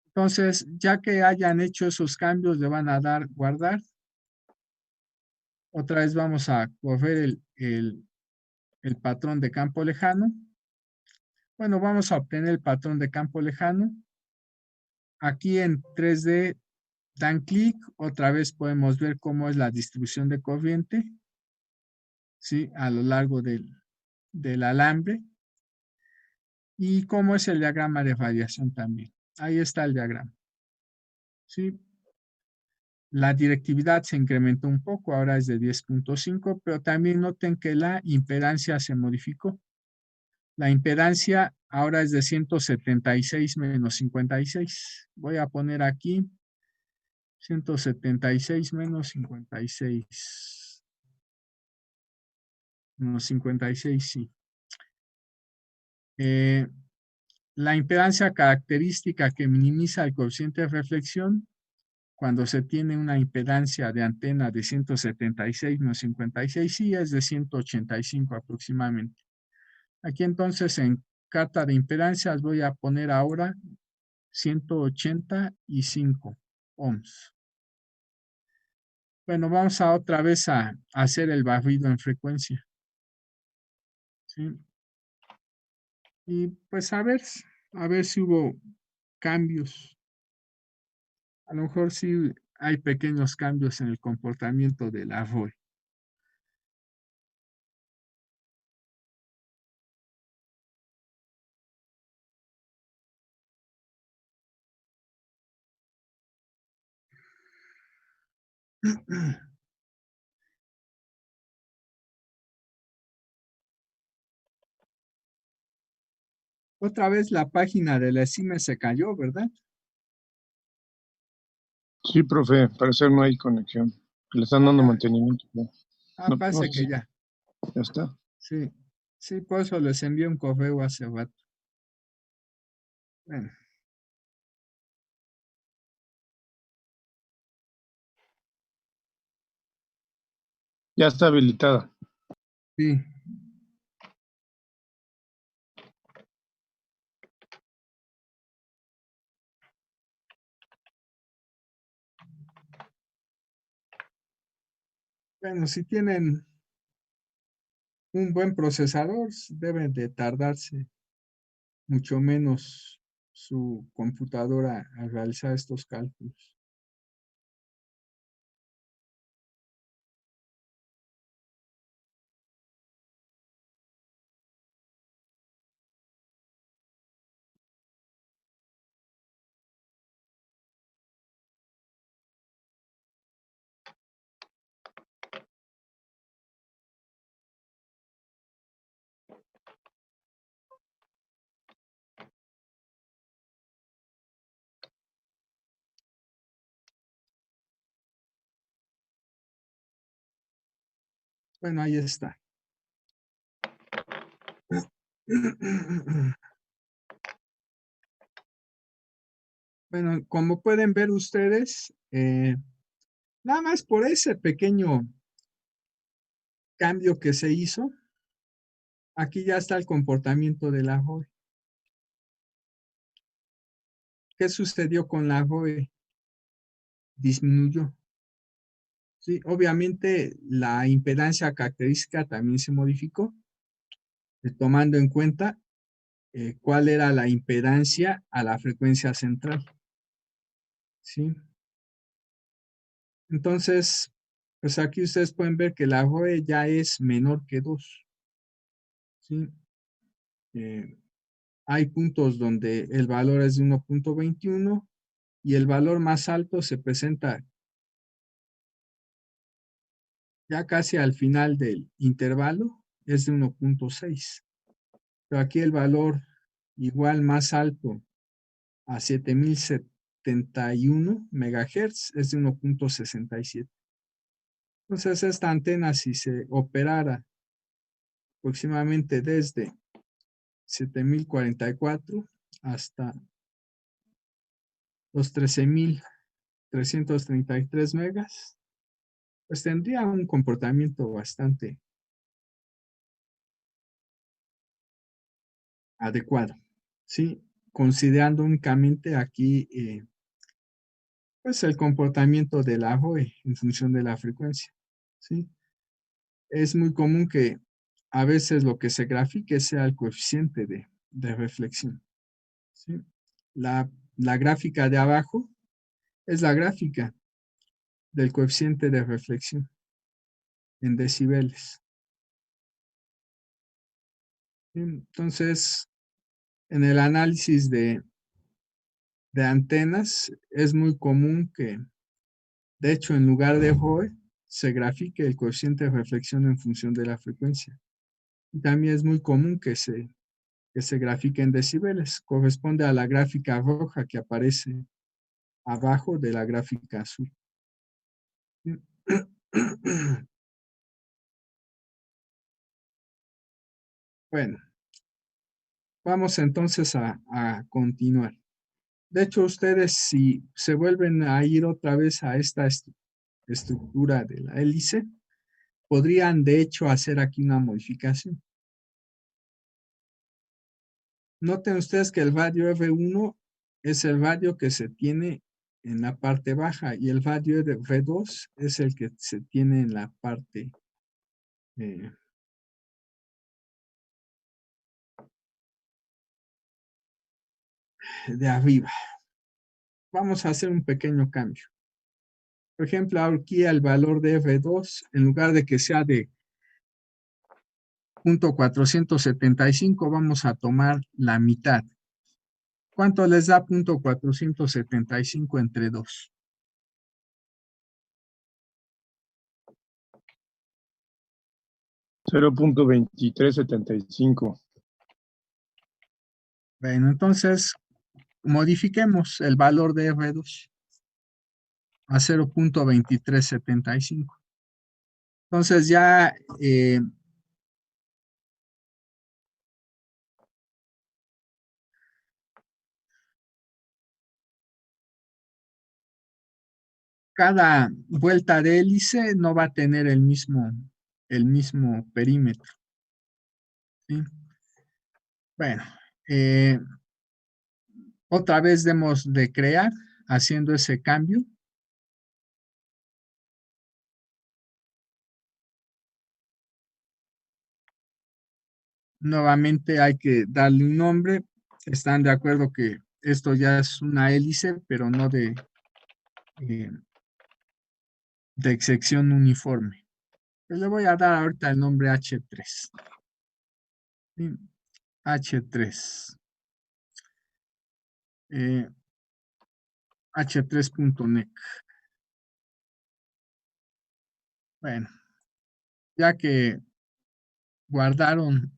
Entonces, ya que hayan hecho esos cambios, le van a dar guardar. Otra vez vamos a correr el patrón de campo lejano. Bueno, vamos a obtener el patrón de campo lejano. Aquí en 3D dan clic, otra vez podemos ver cómo es la distribución de corriente, ¿sí? A lo largo del alambre. Y cómo es el diagrama de radiación también. Ahí está el diagrama. ¿Sí? La directividad se incrementó un poco, ahora es de 10.5, pero también noten que la impedancia se modificó. La impedancia ahora es de 176 menos 56. Voy a poner aquí 176 menos 56. Menos 56, sí. La impedancia característica que minimiza el coeficiente de reflexión cuando se tiene una impedancia de antena de 176 menos 56, sí es de 185 aproximadamente. Aquí entonces en carta de impedancias voy a poner ahora 185 ohms. Bueno, vamos a otra vez a hacer el barrido en frecuencia. ¿Sí? Y pues a ver si hubo cambios. A lo mejor sí hay pequeños cambios en el comportamiento de la ROE. Otra vez la página de la CIME se cayó, ¿verdad? Sí, profe, parece no hay conexión. Le están dando mantenimiento. No, no Parece sé que si ya. ya está. Sí, sí, por eso les envié un correo hace rato. Bueno, Ya está habilitada. sí. Bueno, si tienen un buen procesador, deben de tardarse mucho menos su computadora a realizar estos cálculos. Bueno, ahí está. Bueno, como pueden ver ustedes, nada más por ese pequeño cambio que se hizo, aquí ya está el comportamiento de la ROE. ¿Qué sucedió con la ROE? Disminuyó. Sí, obviamente la impedancia característica también se modificó, tomando en cuenta cuál era la impedancia a la frecuencia central. ¿Sí? Entonces, pues aquí ustedes pueden ver que la ROE ya es menor que 2. ¿Sí? Hay puntos donde el valor es de 1.21 y el valor más alto se presenta ya casi al final del intervalo, es de 1.6. Pero aquí el valor igual más alto a 7071 MHz es de 1.67. Entonces esta antena, si se operara aproximadamente desde 7044 hasta los 13333 megas, pues tendría un comportamiento bastante adecuado, ¿sí? Considerando únicamente aquí pues el comportamiento del ROE en función de la frecuencia, ¿sí? Es muy común que a veces lo que se grafique sea el coeficiente de reflexión, ¿sí? La gráfica de abajo es la gráfica del coeficiente de reflexión en decibeles. Entonces, en el análisis de antenas es muy común que, de hecho, en lugar de ROE, se grafique el coeficiente de reflexión en función de la frecuencia. Y también es muy común que se grafique en decibeles. Corresponde a la gráfica roja que aparece abajo de la gráfica azul. Bueno, vamos entonces a continuar. De hecho, ustedes si se vuelven a ir otra vez a esta estructura de la hélice, podrían de hecho hacer aquí una modificación. Noten ustedes que el radio F1 es el radio que se tiene en la parte baja y el radio de F2 es el que se tiene en la parte de arriba. Vamos a hacer un pequeño cambio. Por ejemplo, aquí el valor de F2, en lugar de que sea de 0.475, vamos a tomar la mitad. ¿Cuánto les da 0.475 entre 2? $0.2375. Bueno, entonces modifiquemos el valor de F2 a 0.2375. Entonces ya cada vuelta de hélice no va a tener el mismo perímetro, ¿sí? Bueno, otra vez debemos de crear haciendo ese cambio. Nuevamente hay que darle un nombre. Están de acuerdo que esto ya es una hélice, pero no de sección uniforme. Pues le voy a dar ahorita el nombre H3. ¿Sí? H3. H3.nec. Bueno, ya que guardaron,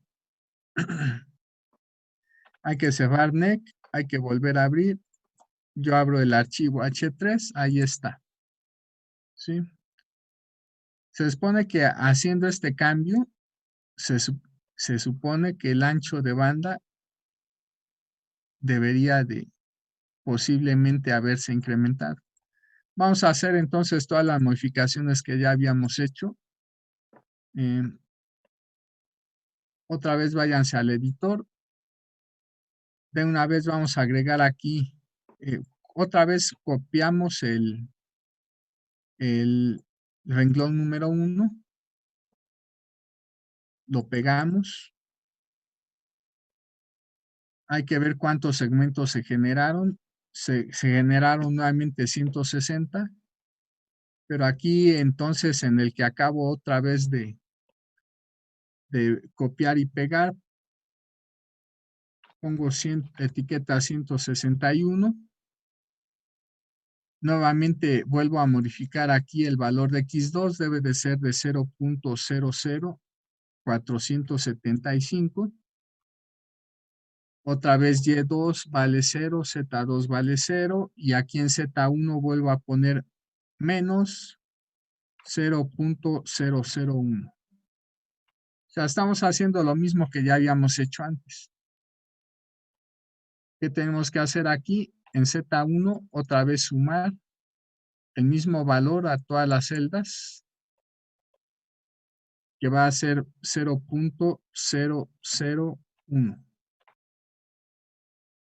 hay que cerrar NEC, hay que volver a abrir. Yo abro el archivo H3, ahí está. ¿Sí? Se supone que haciendo este cambio, se supone que el ancho de banda debería de posiblemente haberse incrementado. Vamos a hacer entonces todas las modificaciones que ya habíamos hecho. Otra vez váyanse al editor. De una vez vamos a agregar aquí, otra vez copiamos el renglón número 1, lo pegamos. Hay que ver cuántos segmentos se generaron. Se generaron nuevamente 160, pero aquí entonces en el que acabo otra vez de copiar y pegar, pongo etiqueta 161. Nuevamente vuelvo a modificar aquí el valor de X2, debe de ser de 0.00475. Otra vez Y2 vale 0, Z2 vale 0, y aquí en Z1 vuelvo a poner menos 0.001. O sea, estamos haciendo lo mismo que ya habíamos hecho antes. ¿Qué tenemos que hacer aquí? En Z1 otra vez sumar el mismo valor a todas las celdas, que va a ser 0.001.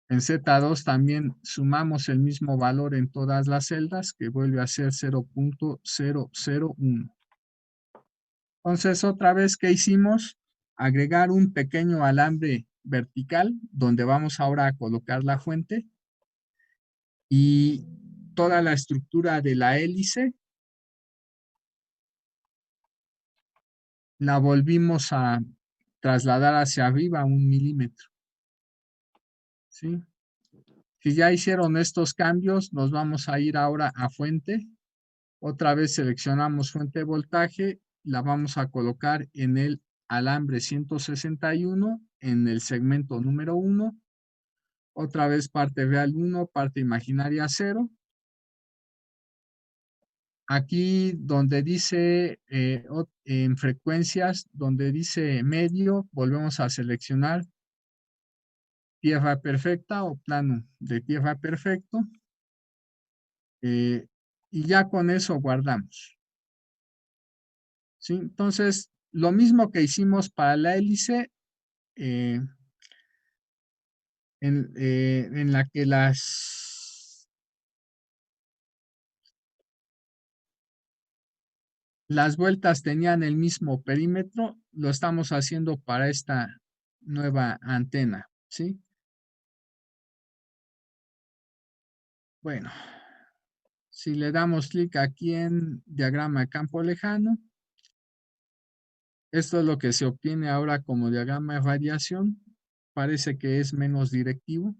En Z2 también sumamos el mismo valor en todas las celdas, que vuelve a ser 0.001. Entonces, otra vez, ¿qué hicimos? Agregar un pequeño alambre vertical, donde vamos ahora a colocar la fuente, y toda la estructura de la hélice la volvimos a trasladar hacia arriba 1 milímetro. ¿Sí? Si ya hicieron estos cambios, nos vamos a ir ahora a fuente. Otra vez seleccionamos fuente de voltaje, la vamos a colocar en el alambre 161, en el segmento número 1. Otra vez parte real 1, parte imaginaria 0. Aquí donde dice en frecuencias, donde dice medio, volvemos a seleccionar tierra perfecta o plano de tierra perfecto. Y ya con eso guardamos. ¿Sí? Entonces, lo mismo que hicimos para la hélice, en la que las vueltas tenían el mismo perímetro, lo estamos haciendo para esta nueva antena, ¿sí? Bueno, Si le damos clic aquí en diagrama de campo lejano, esto es lo que se obtiene ahora como diagrama de radiación. Parece que es menos directivo.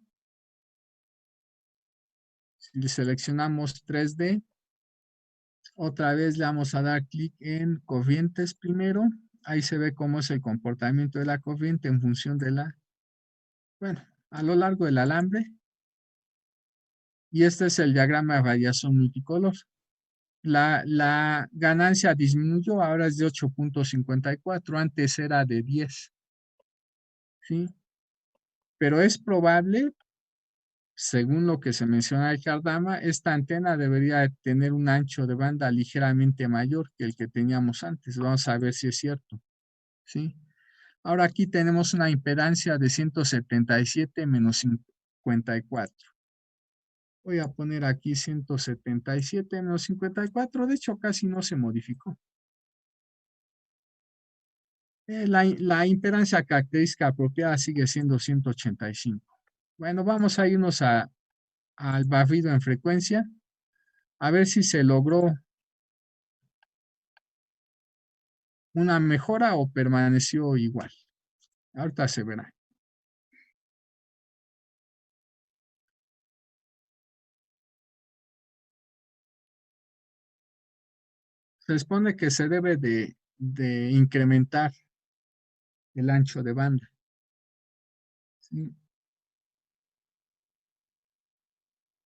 Si seleccionamos 3D, otra vez le vamos a dar clic en corrientes primero. Ahí se ve cómo es el comportamiento de la corriente en función de a lo largo del alambre. Y este es el diagrama de radiación multicolor. La ganancia disminuyó, ahora es de 8.54, antes era de 10. ¿Sí? Pero es probable, según lo que se menciona en el diagrama, esta antena debería tener un ancho de banda ligeramente mayor que el que teníamos antes. Vamos a ver si es cierto. ¿Sí? Ahora aquí tenemos una impedancia de 177 menos 54. Voy a poner aquí 177 menos 54. De hecho, casi no se modificó. La impedancia característica apropiada sigue siendo 185. Bueno, vamos a irnos al barrido en frecuencia. A ver si se logró una mejora o permaneció igual. Ahorita se verá. Se supone que se debe de incrementar el ancho de banda. ¿Sí?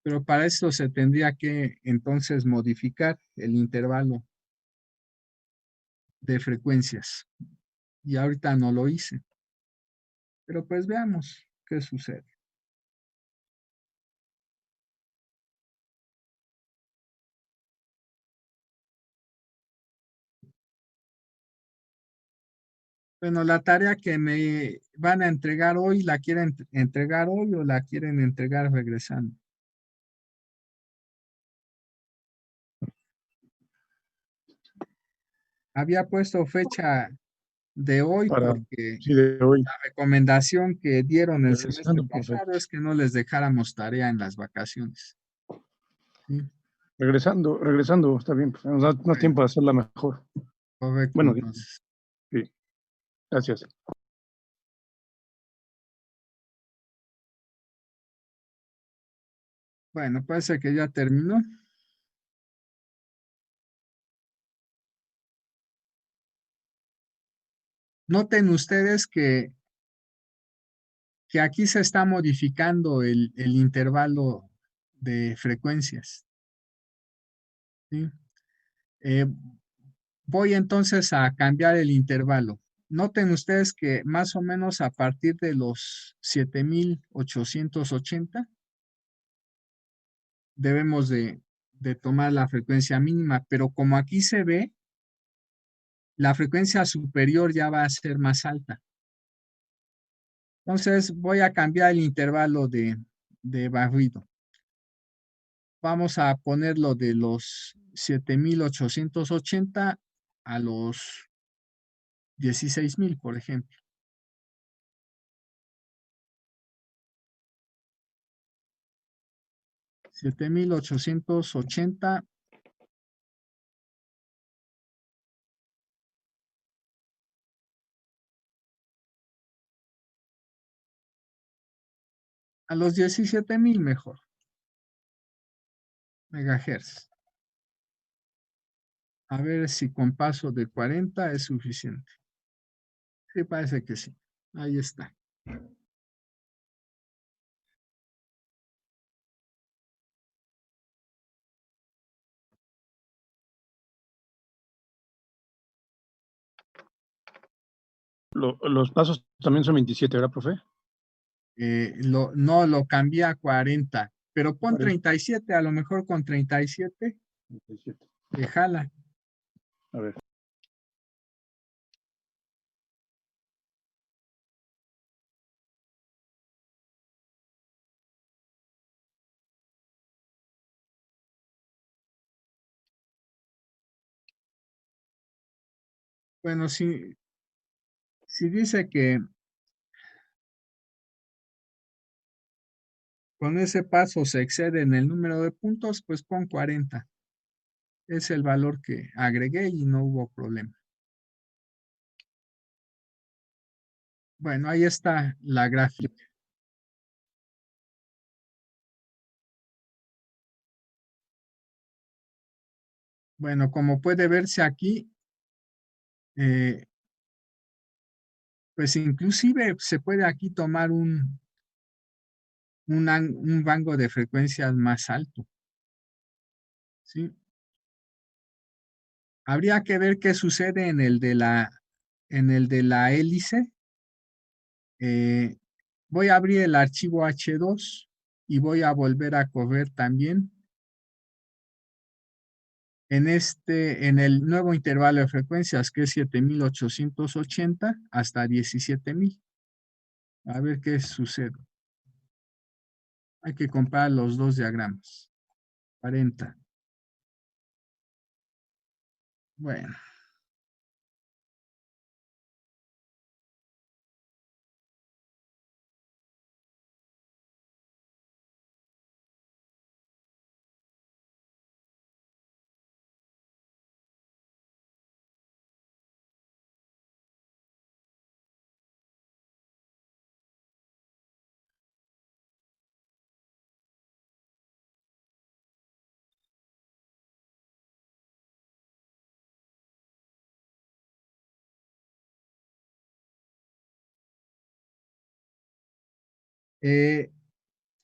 Pero para esto se tendría que entonces modificar el intervalo de frecuencias. Y ahorita no lo hice. Pero pues veamos qué sucede. Bueno, la tarea que me van a entregar hoy, ¿la quieren entregar hoy o la quieren entregar regresando? Había puesto fecha de hoy Para, porque sí, de hoy. la recomendación que dieron el semestre Regresando, pasado perfecto. es que no les dejáramos tarea en las vacaciones. ¿Sí? Regresando, está bien. Pues, nos da más tiempo de hacerla mejor. Correcto, Bueno, entonces. sí, gracias. Bueno, parece que ya terminó. Noten ustedes que aquí se está modificando el intervalo de frecuencias. ¿Sí? Eh, voy entonces a cambiar el intervalo. Noten ustedes que más o menos a partir de los 7880 debemos de tomar la frecuencia mínima, pero como aquí se ve, la frecuencia superior ya va a ser más alta. Entonces voy a cambiar el intervalo de barrido. Vamos a ponerlo de los 7880 a los 16,000, por ejemplo. $7,880 a los 17,000 mejor megahertz. A ver si con paso de 40 es suficiente. Sí, parece que sí. Ahí está. Los pasos también son 27, ¿verdad, profe? No, lo cambié a 40, pero pon 40, 37, a lo mejor con 37 37. jala. A ver. Bueno, si dice que con ese paso se excede en el número de puntos, pues pon 40. Es el valor que agregué y no hubo problema. Bueno, ahí está la gráfica. Bueno, como puede verse aquí, pues inclusive se puede aquí tomar un rango de frecuencias más alto. ¿Sí? Habría que ver qué sucede en el de la hélice. Voy a abrir el archivo H2 y voy a volver a correr también en el nuevo intervalo de frecuencias, que es 7880 hasta 17000. A ver qué sucede. Hay que comparar los dos diagramas. 40. Bueno.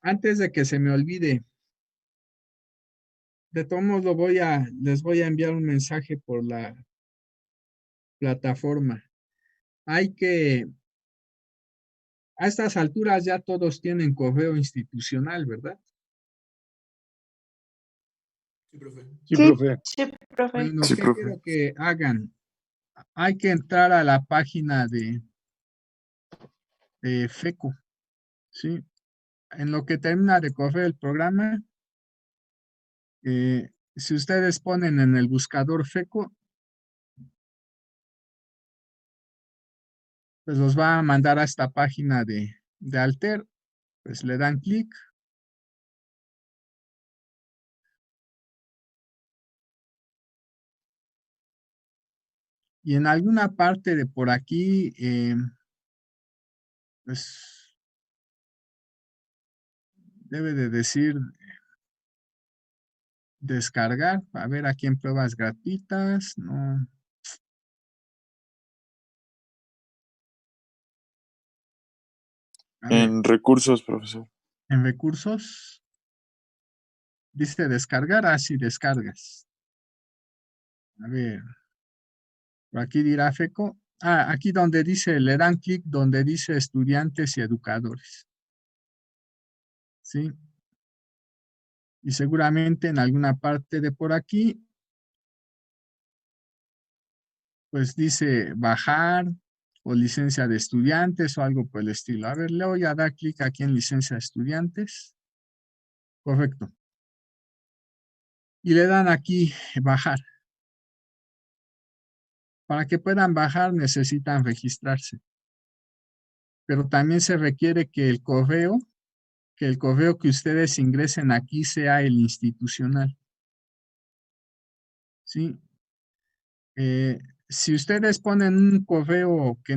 Antes de que se me olvide, de todos modos les voy a enviar un mensaje por la plataforma. A estas alturas ya todos tienen correo institucional, ¿verdad? Sí, profe. Sí, Sí, profe. sí, profe. Bueno, Sí, ¿qué profe. quiero que hagan? Hay que entrar a la página de FECO, ¿sí? En lo que termina de correr el programa, si ustedes ponen en el buscador FECO, pues los va a mandar a esta página de Alter, pues le dan clic. Y en alguna parte de por aquí, pues debe de decir descargar, a ver aquí en pruebas gratuitas, no. A ver, En recursos, profesor. en recursos, dice descargar, así descargas. A ver, por aquí dirá FECO. Ah, aquí donde dice, le dan clic donde dice estudiantes y educadores. ¿Sí? Y seguramente en alguna parte de por aquí, pues dice bajar o licencia de estudiantes o algo por el estilo. A ver, le voy a dar clic aquí en licencia de estudiantes. Correcto. Y le dan aquí bajar. Para que puedan bajar necesitan registrarse. Pero también se requiere que el correo que ustedes ingresen aquí sea el institucional. ¿Sí? Si ustedes ponen un correo que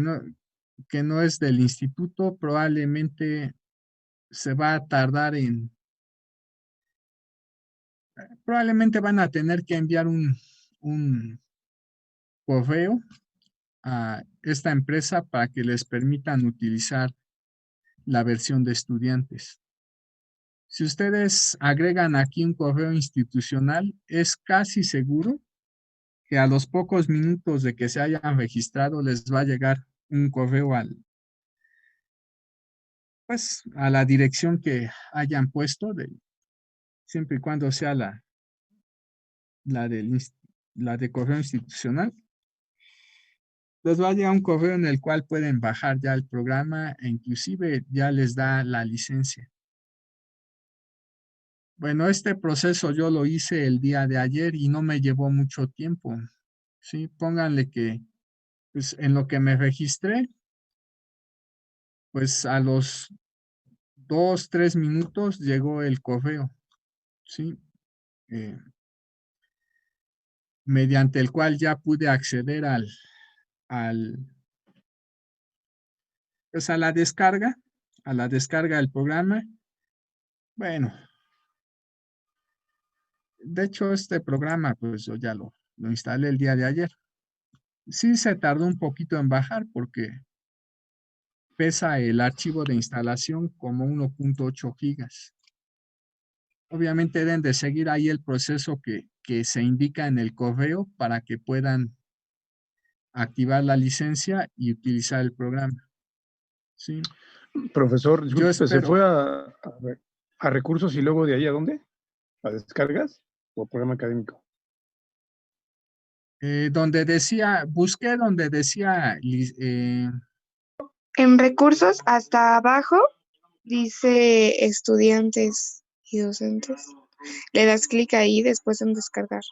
no es del instituto, probablemente se va a tardar probablemente van a tener que enviar un correo a esta empresa para que les permitan utilizar la versión de estudiantes. Si ustedes agregan aquí un correo institucional, es casi seguro que a los pocos minutos de que se hayan registrado les va a llegar un correo pues, a la dirección que hayan puesto, siempre y cuando sea la de correo institucional. Les va a llegar un correo en el cual pueden bajar ya el programa e inclusive ya les da la licencia. Bueno, este proceso yo lo hice el día de ayer y no me llevó mucho tiempo. Sí, pónganle que pues, en lo que me registré, pues a los 2, 3 minutos llegó el correo, ¿sí? Mediante el cual ya pude acceder al, pues a la descarga del programa. Bueno, de hecho este programa pues yo ya lo instalé el día de ayer. Sí se tardó un poquito en bajar porque pesa el archivo de instalación como 1.8 gigas. Obviamente deben de seguir ahí el proceso que se indica en el correo para que puedan activar la licencia y utilizar el programa. ¿Sí? Profesor, Yo disculpe, ¿se espero, fue a recursos y luego de ahí a dónde? ¿A descargas o programa académico? donde decía, busqué donde decía, En recursos, hasta abajo, dice estudiantes y docentes. Le das clic ahí después en descargar.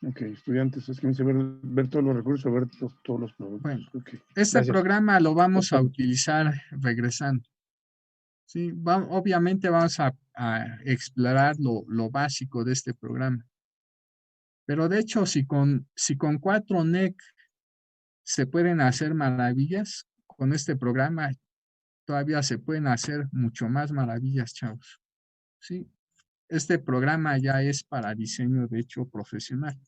Ok, estudiantes, es que me dice ver todos los recursos, ver todos los productos. bueno, Okay, este gracias. programa lo vamos a Doctor. utilizar regresando. ¿Sí? Obviamente vamos a explorar lo básico de este programa. Pero de hecho, si con 4 NEC se pueden hacer maravillas, con este programa todavía se pueden hacer mucho más maravillas, chavos. ¿Sí? Este programa ya es para diseño, de hecho, profesional.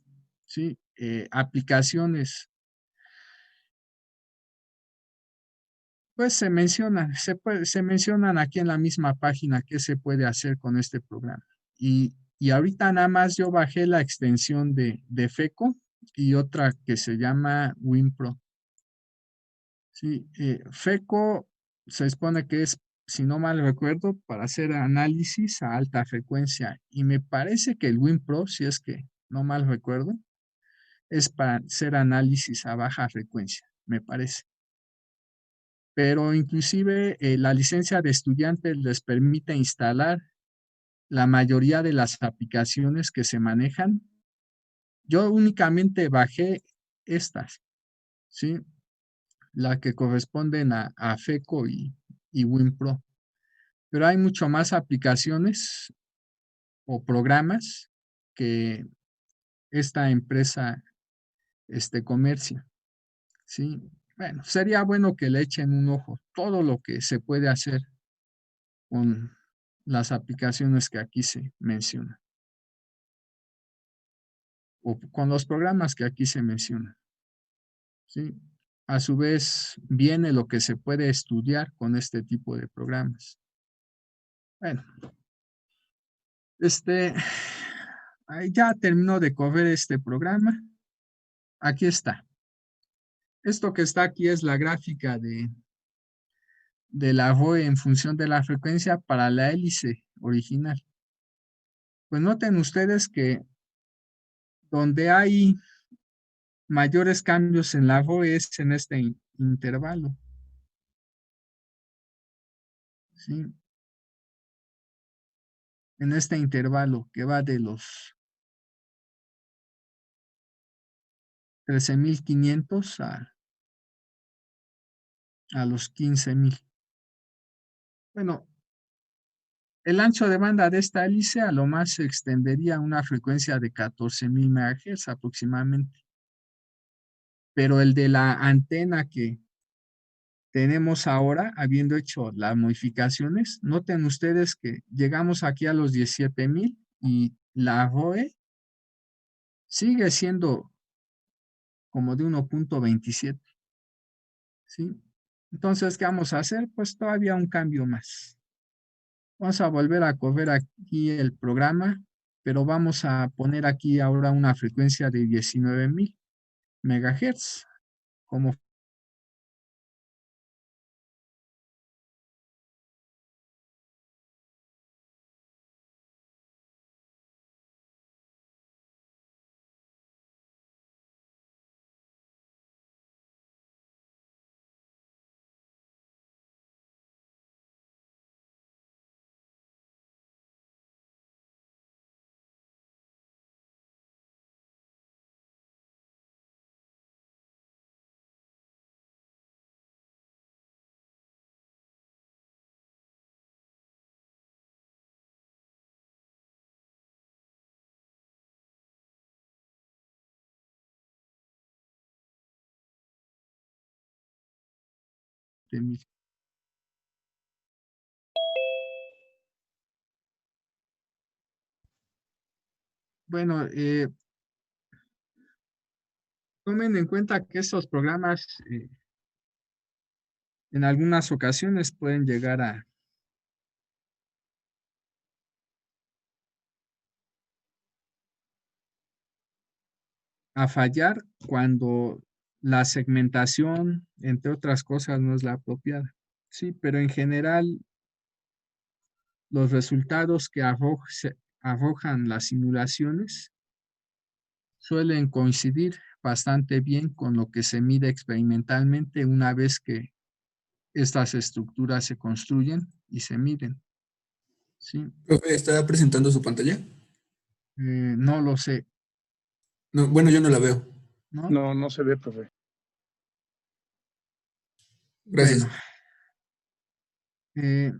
¿Sí? Aplicaciones, pues se mencionan aquí en la misma página qué se puede hacer con este programa. Y ahorita nada más yo bajé la extensión de FECO y otra que se llama WinPro. Sí, FECO se supone que es, si no mal recuerdo, para hacer análisis a alta frecuencia. Y me parece que el WinPro, si es que no mal recuerdo, es para hacer análisis a baja frecuencia, me parece. Pero inclusive la licencia de estudiante les permite instalar la mayoría de las aplicaciones que se manejan. Yo únicamente bajé estas, ¿sí? La que corresponden a FECO y WinPro. Pero hay mucho más aplicaciones o programas que esta empresa comercia, ¿sí? Bueno, sería bueno que le echen un ojo todo lo que se puede hacer con las aplicaciones que aquí se mencionan o con los programas que aquí se mencionan, ¿sí? A su vez, viene lo que se puede estudiar con este tipo de programas. Bueno, ya terminó de correr este programa. Aquí está. Esto que está aquí es la gráfica de la ROE en función de la frecuencia para la hélice original. Pues noten ustedes que donde hay mayores cambios en la ROE es en este intervalo. ¿Sí? En este intervalo que va de los 13.500 a los 15.000. Bueno, el ancho de banda de esta hélice a lo más se extendería a una frecuencia de 14.000 MHz aproximadamente. Pero el de la antena que tenemos ahora, habiendo hecho las modificaciones, noten ustedes que llegamos aquí a los 17.000 y la ROE sigue siendo como de 1.27. ¿Sí? Entonces, ¿qué vamos a hacer? Pues todavía un cambio más. Vamos a volver a correr aquí el programa, pero vamos a poner aquí ahora una frecuencia de 19.000 MHz como mire. Bueno, tomen en cuenta que estos programas en algunas ocasiones pueden llegar a fallar cuando la segmentación, entre otras cosas, no es la apropiada. Sí, pero en general los resultados que arrojan las simulaciones suelen coincidir bastante bien con lo que se mide experimentalmente una vez que estas estructuras se construyen y se miden. ¿Sí? Profe, ¿está presentando su pantalla? No lo sé, No, bueno, yo no la veo. ¿no? No, no se ve, profe. Gracias. Bueno, eh,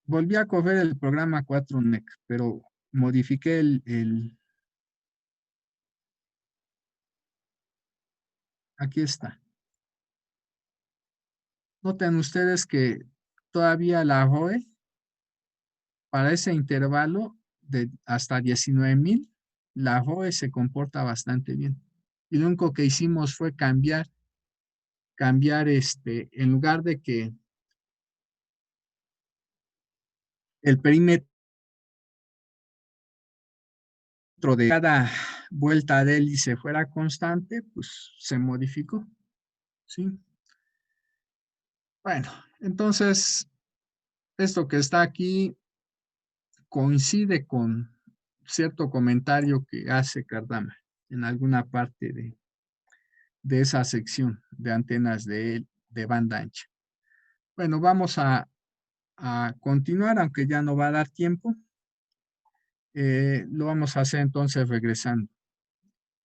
volví a correr el programa 4NEC, pero modifiqué aquí está. Noten ustedes que todavía la ROE para ese intervalo de hasta 19,000, la ROE se comporta bastante bien. Y lo único que hicimos fue cambiar en lugar de que el perímetro de cada vuelta de hélice fuera constante, pues se modificó, ¿sí? Bueno, entonces, esto que está aquí coincide con cierto comentario que hace Cardama en alguna parte de esa sección de antenas de banda ancha. Bueno, vamos a continuar, aunque ya no va a dar tiempo. Lo vamos a hacer entonces regresando.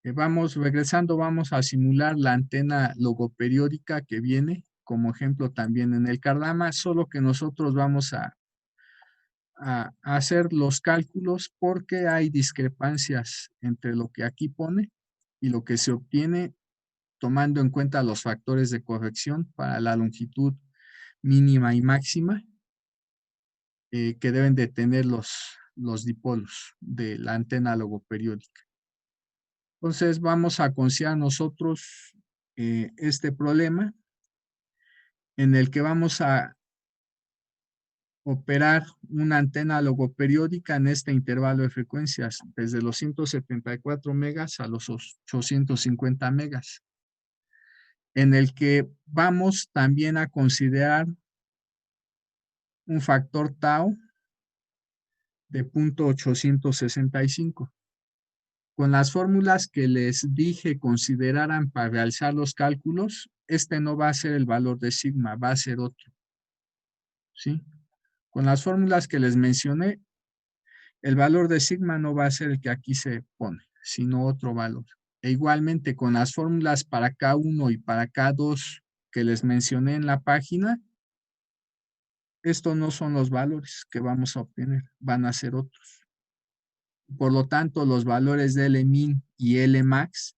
Regresando, vamos a simular la antena logoperiódica que viene como ejemplo también en el Cardama, solo que nosotros vamos a hacer los cálculos porque hay discrepancias entre lo que aquí pone y lo que se obtiene tomando en cuenta los factores de corrección para la longitud mínima y máxima que deben de tener los dipolos de la antena logoperiódica. Entonces vamos a considerar nosotros este problema en el que vamos a operar una antena logoperiódica en este intervalo de frecuencias, desde los 174 megas a los 850 megas, en el que vamos también a considerar un factor tau de 0.865. Con las fórmulas que les dije consideraran para realizar los cálculos, este no va a ser el valor de sigma, va a ser otro. ¿Sí? Con las fórmulas que les mencioné, el valor de sigma no va a ser el que aquí se pone, sino otro valor. E igualmente con las fórmulas para K1 y para K2 que les mencioné en la página, estos no son los valores que vamos a obtener, van a ser otros. Por lo tanto, los valores de Lmin y Lmax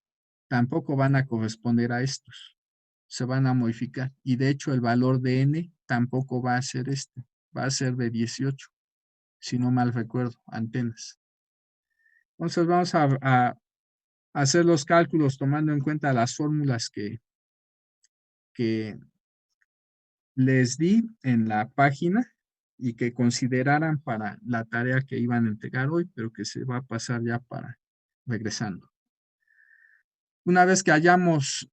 tampoco van a corresponder a estos. Se van a modificar. Y de hecho, el valor de N tampoco va a ser este. Va a ser de 18, si no mal recuerdo, antenas. Entonces, vamos a hacer los cálculos tomando en cuenta las fórmulas que les di en la página y que consideraran para la tarea que iban a entregar hoy, pero que se va a pasar ya para regresando. Una vez que hagamos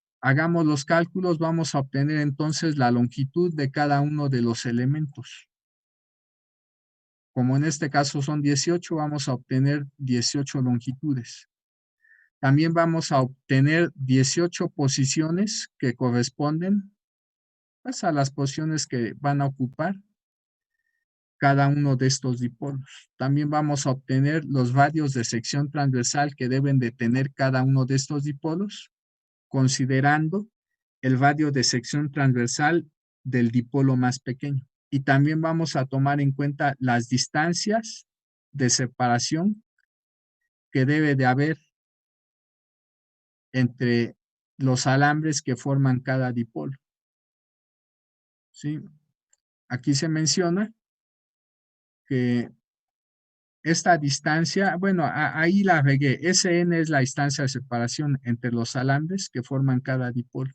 los cálculos, vamos a obtener entonces la longitud de cada uno de los elementos. Como en este caso son 18, vamos a obtener 18 longitudes. También vamos a obtener 18 posiciones que corresponden pues, a las posiciones que van a ocupar cada uno de estos dipolos. También vamos a obtener los radios de sección transversal que deben de tener cada uno de estos dipolos, considerando el radio de sección transversal del dipolo más pequeño. Y también vamos a tomar en cuenta las distancias de separación que debe de haber entre los alambres que forman cada dipolo. ¿Sí? Aquí se menciona que esta distancia, bueno, ahí la regué, Sn es la distancia de separación entre los alambres que forman cada dipolo.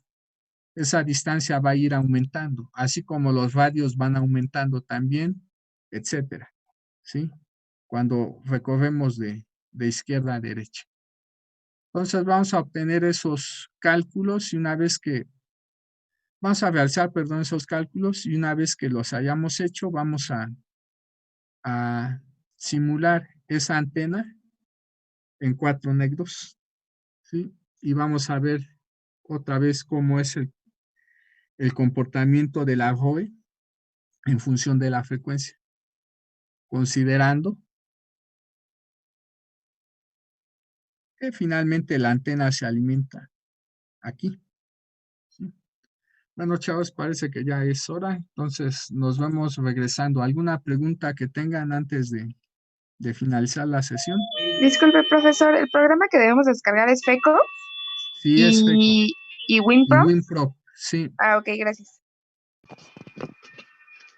Esa distancia va a ir aumentando, así como los radios van aumentando también, etcétera, ¿sí? Cuando recorremos de izquierda a derecha. Entonces vamos a obtener esos cálculos y una vez que, vamos a realizar, perdón, esos cálculos y una vez que los hayamos hecho, vamos a simular esa antena en 4 negros, ¿sí? Y vamos a ver otra vez cómo es el comportamiento de la ROE en función de la frecuencia, considerando que finalmente la antena se alimenta aquí. ¿Sí? Bueno, chavos, parece que ya es hora, entonces nos vamos regresando. ¿Alguna pregunta que tengan antes de finalizar la sesión? Disculpe, profesor, ¿el programa que debemos descargar es FECO Sí, es FECO. y Y WinPro? WinProp, sí. Ah, ok, gracias.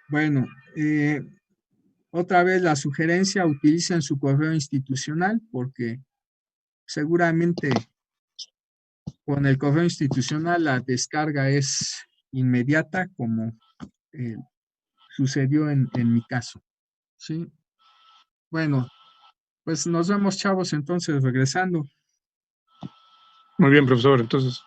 Bueno, otra vez la sugerencia, utilicen su correo institucional porque seguramente con el correo institucional la descarga es inmediata como sucedió en mi caso. ¿Sí? Bueno, pues nos vemos, chavos, entonces regresando. Muy bien, profesor. Entonces,